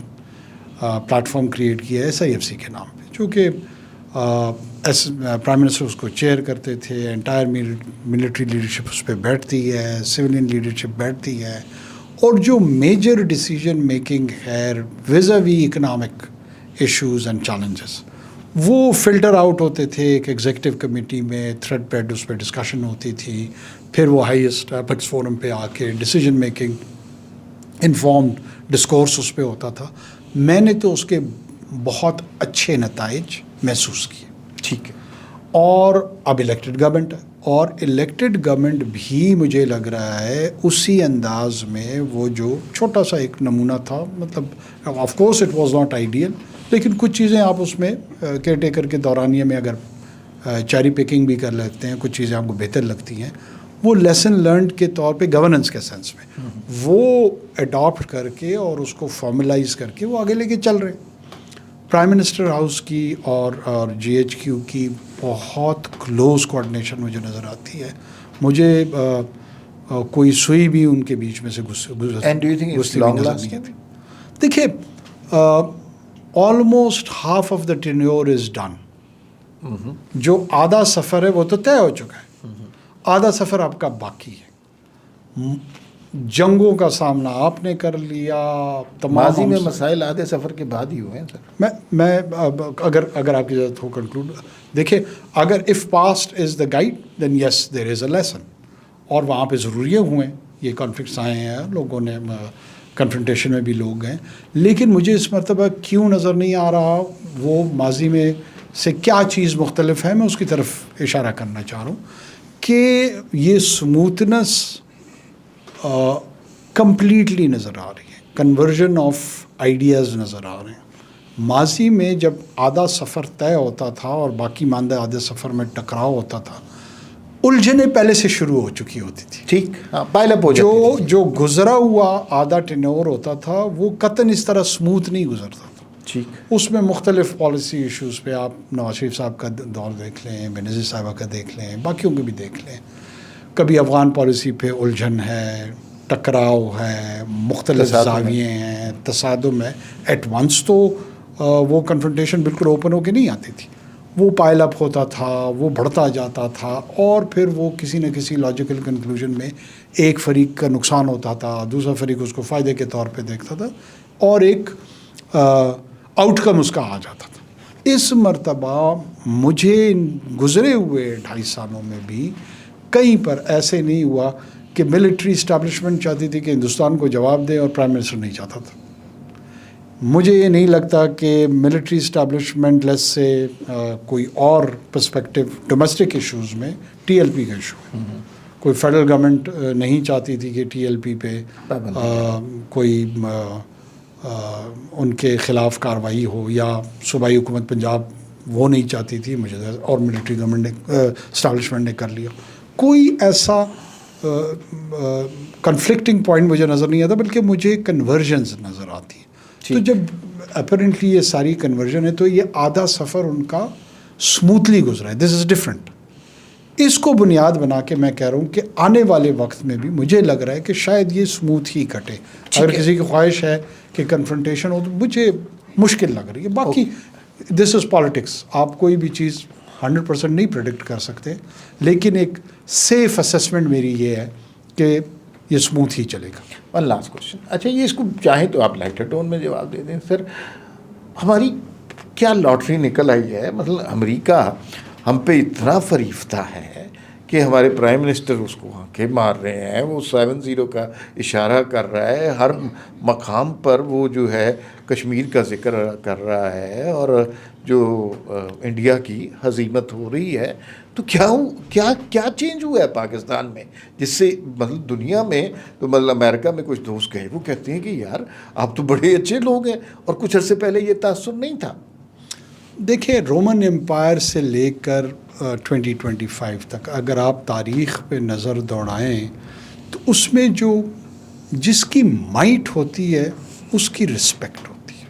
S2: پلیٹ فارم کریٹ کیا ہے SIFC کے نام پہ، چونکہ پرائم منسٹر اس کو چیئر کرتے تھے، انٹائر ملٹری لیڈرشپ اس پہ بیٹھتی ہے، سویلین لیڈرشپ بیٹھتی ہے، اور جو میجر ڈیسیجن میکنگ ہے ویزاوی اکنامک ایشوز اینڈ چیلنجز وہ فلٹر آؤٹ ہوتے تھے ایک ایگزیکٹو کمیٹی میں، تھریڈ پیڈ اس پہ ڈسکشن ہوتی تھی، پھر وہ ہائیسٹ اپیکس فورم پہ آ کے ڈیسیجن میکنگ انفارمڈ ڈسکورس اس پہ ہوتا تھا. میں نے تو اس کے بہت اچھے نتائج محسوس کیے.
S1: ٹھیک ہے.
S2: اور اب الیکٹڈ گورنمنٹ ہے، اور الیکٹڈ گورنمنٹ بھی مجھے لگ رہا ہے اسی انداز میں وہ جو چھوٹا سا ایک نمونہ تھا، مطلب of course it was not ideal, لیکن کچھ چیزیں آپ اس میں کیئر ٹیکر کے دورانیے میں اگر چیری پکنگ بھی کر لیتے ہیں، کچھ چیزیں آپ کو بہتر لگتی ہیں، وہ لیسن لرنڈ کے طور پہ گورننس کے سینس میں وہ اڈاپٹ کر کے اور اس کو فارملائز کر کے وہ آگے لے کے چل رہے. پرائم منسٹر ہاؤس کی اور GHQ کی بہت کلوز کوآرڈینیشن مجھے نظر آتی ہے. مجھے کوئی سوئی بھی ان کے بیچ میں سے گھستی ہوئی نظر نہیں آتی. دیکھیے almost half of the tenure is done. جو آدھا سفر ہے وہ تو طے ہو چکا ہے، آدھا سفر آپ کا باقی ہے. جنگوں کا سامنا آپ نے کر لیا.
S1: ماضی میں مسائل آدھے سفر کے بعد ہی ہوئے ہیں سر.
S2: میں اگر آپ کی ضرورت ہو کنکلوڈ دیکھیں، اگر if past is the guide then yes there is a lesson, اور وہاں پہ ضروریاں ہوئے ہیں، یہ کانفلکٹس آئے ہیں، لوگوں نے کنفرنٹیشن میں بھی لوگ ہیں، لیکن مجھے اس مرتبہ کیوں نظر نہیں آ رہا وہ ماضی میں سے کیا چیز مختلف ہے. میں اس کی طرف اشارہ کرنا چاہ رہا ہوں کہ یہ سموتھنس کمپلیٹلی نظر آ رہی ہے، کنورژن آف آئیڈیاز نظر آ رہے ہیں. ماضی میں جب آدھا سفر طے ہوتا تھا اور باقی ماندہ آدھے سفر میں ٹکراؤ ہوتا تھا الجھنیں پہلے سے شروع ہو چکی ہوتی تھی.
S1: ٹھیک, ہاں پائل اپ ہو جاتی تھی.
S2: جو گزرا ہوا آدھا ٹینور ہوتا تھا وہ قطعاً اس طرح سموتھ نہیں گزرتا تھا.
S1: ٹھیک,
S2: اس میں مختلف پالیسی ایشوز پہ آپ نواز شریف صاحب کا دور دیکھ لیں, بینظیر صاحبہ کا دیکھ لیں, باقیوں کے بھی دیکھ لیں. کبھی افغان پالیسی پہ الجھن ہے, ٹکراؤ ہے, مختلف زاویے ہیں, تصادم ہے. ایٹ ونس تو وہ کنفرنٹیشن بالکل اوپن ہو کے نہیں آتی تھی, وہ پائل اپ ہوتا تھا, وہ بڑھتا جاتا تھا, اور پھر وہ کسی نہ کسی لاجیکل کنکلوژن میں ایک فریق کا نقصان ہوتا تھا, دوسرا فریق اس کو فائدے کے طور پہ دیکھتا تھا, اور ایک آؤٹ کم اس کا آ جاتا تھا. اس مرتبہ مجھے گزرے ہوئے 2.5 سالوں میں بھی کہیں پر ایسے نہیں ہوا کہ ملٹری اسٹیبلشمنٹ چاہتی تھی کہ ہندوستان کو جواب دے اور پرائم منسٹر نہیں چاہتا تھا. مجھے یہ نہیں لگتا کہ ملٹری اسٹیبلشمنٹ لیس سے کوئی اور پرسپیکٹو ڈومیسٹک ایشوز میں ٹی ایل پی کا ایشو ہے. کوئی فیڈرل گورنمنٹ نہیں چاہتی تھی کہ ٹی ایل پی پہ کوئی ان کے خلاف کارروائی ہو, یا صوبائی حکومت پنجاب وہ نہیں چاہتی تھی, مجھے اور ملٹری گورنمنٹ نے اسٹیبلشمنٹ نے کر لیا. کوئی ایسا کنفلکٹنگ پوائنٹ مجھے نظر نہیں آتا, بلکہ مجھے کنورژنز نظر آتی ہیں. تو جب اپیرنٹلی یہ ساری کنورژن ہے تو یہ آدھا سفر ان کا اسموتھلی گزرا ہے. دس از ڈفرینٹ. اس کو بنیاد بنا کے میں کہہ رہا ہوں کہ آنے والے وقت میں بھی مجھے لگ رہا ہے کہ شاید یہ اسموتھ ہی کٹے. اگر کسی کی خواہش ہے کہ کنفرنٹیشن ہو تو مجھے مشکل لگ رہی ہے. باقی دس از پالیٹکس, آپ کوئی بھی چیز 100% نہیں پریڈکٹ کر سکتے, لیکن ایک سیف اسیسمنٹ میری یہ ہے کہ یہ اسموتھ ہی چلے گا.
S1: One last question. اچھا, یہ اس کو چاہیں تو آپ لائٹر ٹون میں جواب دے دیں. سر, ہماری کیا لاٹری نکل آئی ہے؟ مطلب امریکہ ہم پہ اتنا فریفتہ ہے کہ ہمارے پرائم منسٹر اس کو آنکھیں مار رہے ہیں, وہ 7-0 کا اشارہ کر رہا ہے, ہر مقام پر وہ جو ہے کشمیر کا ذکر کر رہا ہے, اور جو انڈیا کی ہزیمت ہو رہی ہے. تو کیا چینج ہوا ہے پاکستان میں جس سے مطلب دنیا میں تو مطلب امریکہ میں کچھ دوست گئے, وہ کہتے ہیں کہ یار آپ تو بڑے اچھے لوگ ہیں, اور کچھ عرصے پہلے یہ تاثر نہیں تھا.
S2: دیکھیں, رومن امپائر سے لے کر 2025 تک اگر آپ تاریخ پہ نظر دوڑائیں تو اس میں جو جس کی مائٹ ہوتی ہے اس کی رسپیکٹ ہوتی ہے.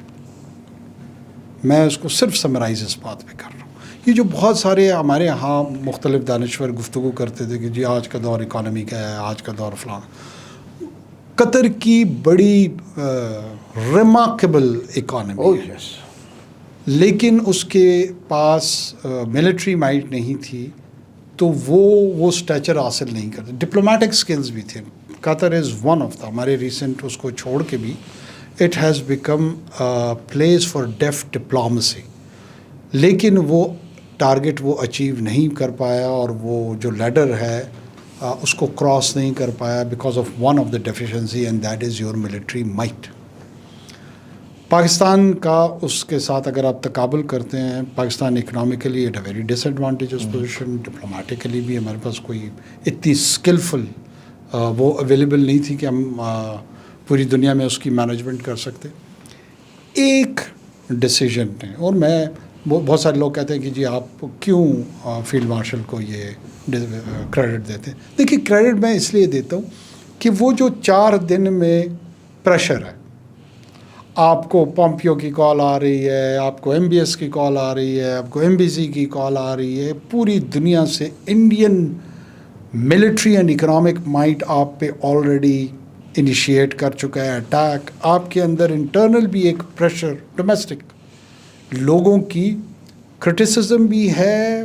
S2: میں اس کو صرف سمرائز اس بات پہ کر رہا ہوں. یہ جو بہت سارے ہمارے ہاں مختلف دانشور گفتگو کرتے تھے کہ جی آج کا دور اکانومی کا ہے, آج کا دور فلاں. قطر کی بڑی ریمارکیبل اکانومی ہے, لیکن اس کے پاس ملٹری مائٹ نہیں تھی, تو وہ اسٹیچر حاصل نہیں کرتے. ڈپلومیٹک سکلز بھی تھے. قطر از ون آف دا, ہمارے ریسنٹ اس کو چھوڑ کے بھی it has become place for deaf diplomacy, لیکن وہ ٹارگٹ وہ اچیو نہیں کر پایا, اور وہ جو لیڈر ہے اس کو کراس نہیں کر پایا because of one of the deficiency, and that is your military might. Pakistan کا اس کے ساتھ اگر آپ تقابل کرتے ہیں, Pakistan economically at a very disadvantages position, diplomatically بھی ہمارے پاس کوئی اتنی اسکلفل وہ اویلیبل نہیں تھی کہ ہم پوری دنیا میں اس کی مینجمنٹ کر سکتے. ایک ڈیسیجن نے, اور میں بہت سارے لوگ کہتے ہیں کہ جی آپ کیوں فیلڈ مارشل کو یہ کریڈٹ دیتے ہیں. دیکھیے, کریڈٹ میں اس لیے دیتا ہوں کہ وہ جو 4 دن میں پریشر ہے, آپ کو پومپیو کی کال آ رہی ہے, آپ کو MBS کی کال آ رہی ہے, آپ کو MBC کی کال آ رہی ہے, پوری دنیا سے Indian military and economic might آپ پہ آلریڈی انیشیٹ کر چکا ہے اٹیک. آپ کے اندر انٹرنل بھی ایک پریشر, ڈومیسٹک لوگوں کی کرٹیسزم بھی ہے,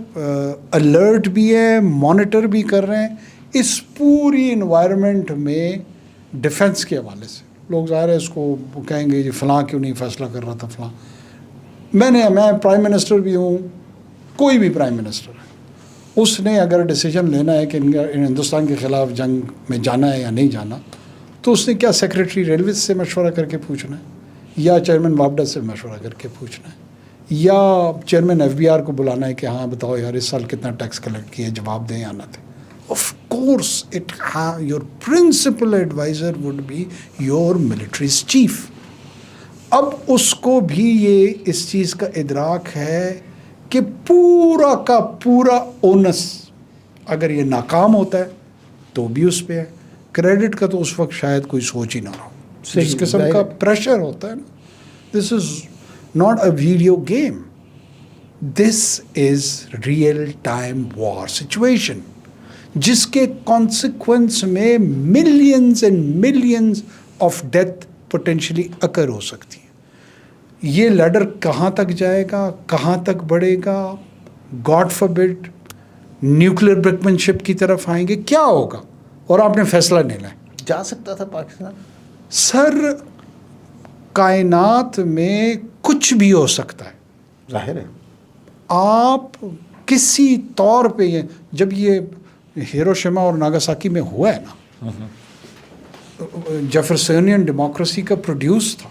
S2: الرٹ بھی ہے, مانیٹر بھی کر رہے ہیں. اس پوری انوائرمنٹ میں ڈیفنس کے حوالے سے لوگ ظاہر ہے اس کو کہیں گے جی فلاں کیوں نہیں فیصلہ کر رہا تھا فلاں. میں پرائم منسٹر بھی ہوں, کوئی بھی پرائم منسٹر ہے, اس نے اگر ڈیسیجن لینا ہے کہ ہندوستان کے خلاف جنگ میں جانا ہے یا نہیں جانا, تو اس نے کیا سیکریٹری ریلویز سے مشورہ کر کے پوچھنا ہے, یا چیئرمین وابڈا سے مشورہ کر کے پوچھنا ہے, یا چیئرمین FBR کو بلانا ہے کہ ہاں بتاؤ یار اس سال کتنا ٹیکس کلیکٹ کیا, جواب دیں یا نہ دیں. Of course, your principal advisor would be your military's chief. اب اس کو بھی یہ اس چیز کا ادراک ہے کہ پورا کا پورا اونس اگر یہ ناکام ہوتا ہے تو بھی اس پہ ہے. کریڈٹ کا تو اس وقت شاید کوئی سوچ ہی نہ رہا ہو. جس قسم کا پریشر ہوتا ہے نا, this is not a video game, this is real time war situation جس کے کانسیکوینس میں millions and millions of death potentially occur ہو سکتی ہے. یہ لیڈر کہاں تک جائے گا, کہاں تک بڑھے گا, گاڈ فاربڈ نیوکلیر برکمنشپ کی طرف آئیں گے, کیا ہوگا, اور آپ نے فیصلہ لینا ہے.
S1: جا سکتا تھا پاکستان
S2: سر کائنات میں کچھ بھی ہو سکتا ہے,
S1: ظاہر ہے. آپ
S2: کسی طور پہ جب یہ ہیروشیما اور ناگاساکی میں ہوا ہے نا, جیفرسونین ڈیموکریسی کا پروڈیوس تھا.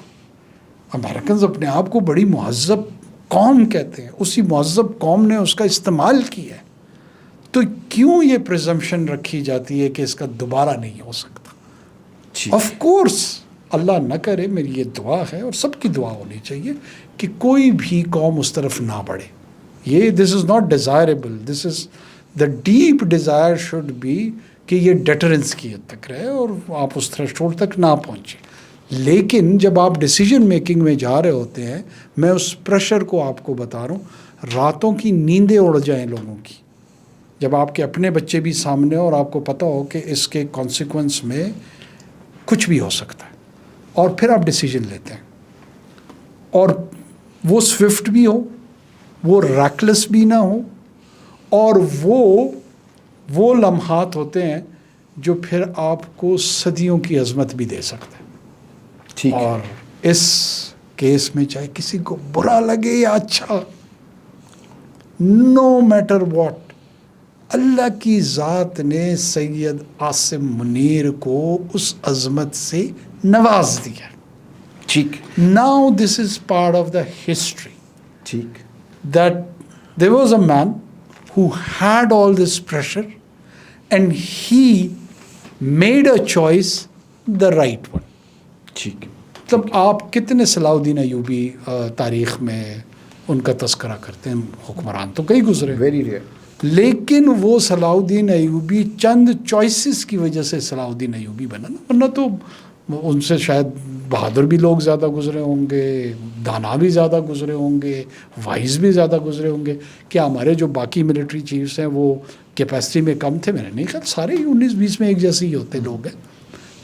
S2: امریکنز اپنے آپ کو بڑی مہذب قوم کہتے ہیں, اسی مہذب قوم نے اس کا استعمال کیا ہے. تو کیوں یہ پریزمپشن رکھی جاتی ہے کہ اس کا دوبارہ نہیں ہو سکتا؟ آف کورس اللہ نہ کرے, میری یہ دعا ہے اور سب کی دعا ہونی چاہیے کہ کوئی بھی قوم اس طرف نہ بڑھے. یہ this is not desirable, this is the deep desire should be کہ یہ ڈیٹرنس کی حد تک رہے اور آپ اس تھریشولڈ تک نہ پہنچے. لیکن جب آپ ڈیسیجن میکنگ میں جا رہے ہوتے ہیں, میں اس پریشر کو آپ کو بتا رہا ہوں, راتوں کی نیندیں اڑ جائیں لوگوں کی جب آپ کے اپنے بچے بھی سامنے ہو اور آپ کو پتہ ہو کہ اس کے کانسیکوینس میں کچھ بھی ہو سکتا ہے, اور پھر آپ ڈیسیجن لیتے ہیں, اور وہ سوئفٹ بھی ہو, وہ ریکلیس بھی نہ ہو, اور وہ لمحات ہوتے ہیں جو پھر آپ کو صدیوں کی عظمت بھی دے سکتے ہیں. اور اس کیس میں چاہے کسی کو برا لگے یا اچھا, نو میٹر واٹ, اللہ کی ذات نے سید عاصم منیر کو اس عظمت سے نواز دیا.
S1: ٹھیک,
S2: now this is part of the history.
S1: ٹھیک,
S2: that there was a man who had all this pressure and he made a choice, the right one.
S1: ٹھیک.
S2: تب آپ کتنے صلاح الدین ایوبی تاریخ میں ان کا تذکرہ کرتے ہیں, حکمران تو کئی گزرے,
S1: ویری ریئر,
S2: لیکن وہ صلاح الدین ایوبی چند چوائسز کی وجہ سے صلاح الدین ایوبی بنا نا, ورنہ تو ان سے شاید بہادر بھی لوگ زیادہ گزرے ہوں گے, دانا بھی زیادہ گزرے ہوں گے, وائز بھی زیادہ گزرے ہوں گے. کیا ہمارے جو باقی ملٹری چیفس ہیں وہ کیپیسٹی میں کم تھے؟ میں نے نہیں خیال, سارے ہی 19-20 میں ایک جیسے ہی ہوتے لوگ ہیں.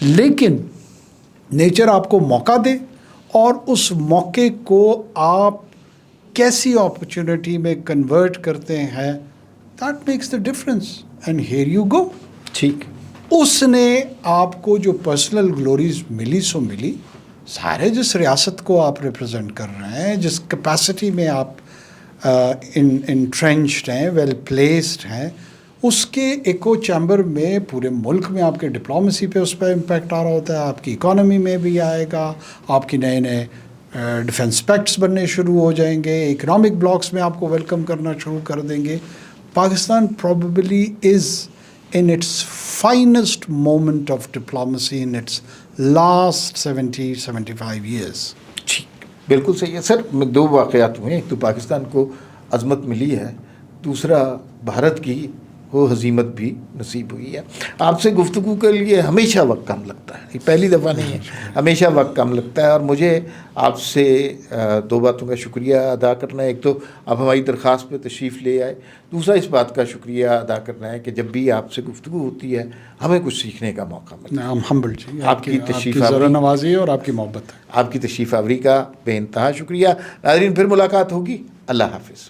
S2: لیکن نیچر آپ کو موقع دے اور اس موقع کو آپ کیسی اپرچونٹی میں کنورٹ کرتے ہیں, that makes the difference. And here you go.
S1: ٹھیک.
S2: اس نے آپ کو جو پرسنل گلوریز ملی سو ملی, سارے جس ریاست کو آپ ریپرزینٹ کر رہے ہیں, جس کیپیسٹی میں آپ انٹرینچڈ ہیں, ویل پلیسڈ ہیں, اس کے ایکو چیمبر میں پورے ملک میں آپ کے ڈپلومیسی پہ اس پہ امپیکٹ آ رہا ہوتا ہے, آپ کی اکانومی میں بھی آئے گا, آپ کی نئے نئے ڈیفنس پیکٹس بننے شروع ہو جائیں گے, اکنامک بلاکس میں آپ کو ویلکم کرنا شروع کر دیں گے. Pakistan probably is in its finest moment of diplomacy in its last 70-75 years.
S1: ٹھیک, بالکل صحیح ہے سر. دو واقعات ہوئے, ایک تو پاکستان کو عظمت ملی ہے, دوسرا بھارت کی وہ ہزیمت بھی نصیب ہوئی ہے. آپ سے گفتگو کے لیے ہمیشہ وقت کم لگتا ہے, یہ پہلی دفعہ نہیں ہے, ہمیشہ وقت کم لگتا ہے. اور مجھے آپ سے دو باتوں کا شکریہ ادا کرنا ہے. ایک تو آپ ہماری درخواست پہ تشریف لے آئے, دوسرا اس بات کا شکریہ ادا کرنا ہے کہ جب بھی آپ سے گفتگو ہوتی ہے ہمیں کچھ سیکھنے کا موقع ملتا ہے.
S2: ہمبل جی,
S1: آپ کی تشریف
S2: ذرا نوازی اور آپ کی محبت ہے.
S1: آپ کی تشریف آوری کا بے انتہا شکریہ. ناظرین, پھر ملاقات ہوگی. اللہ حافظ.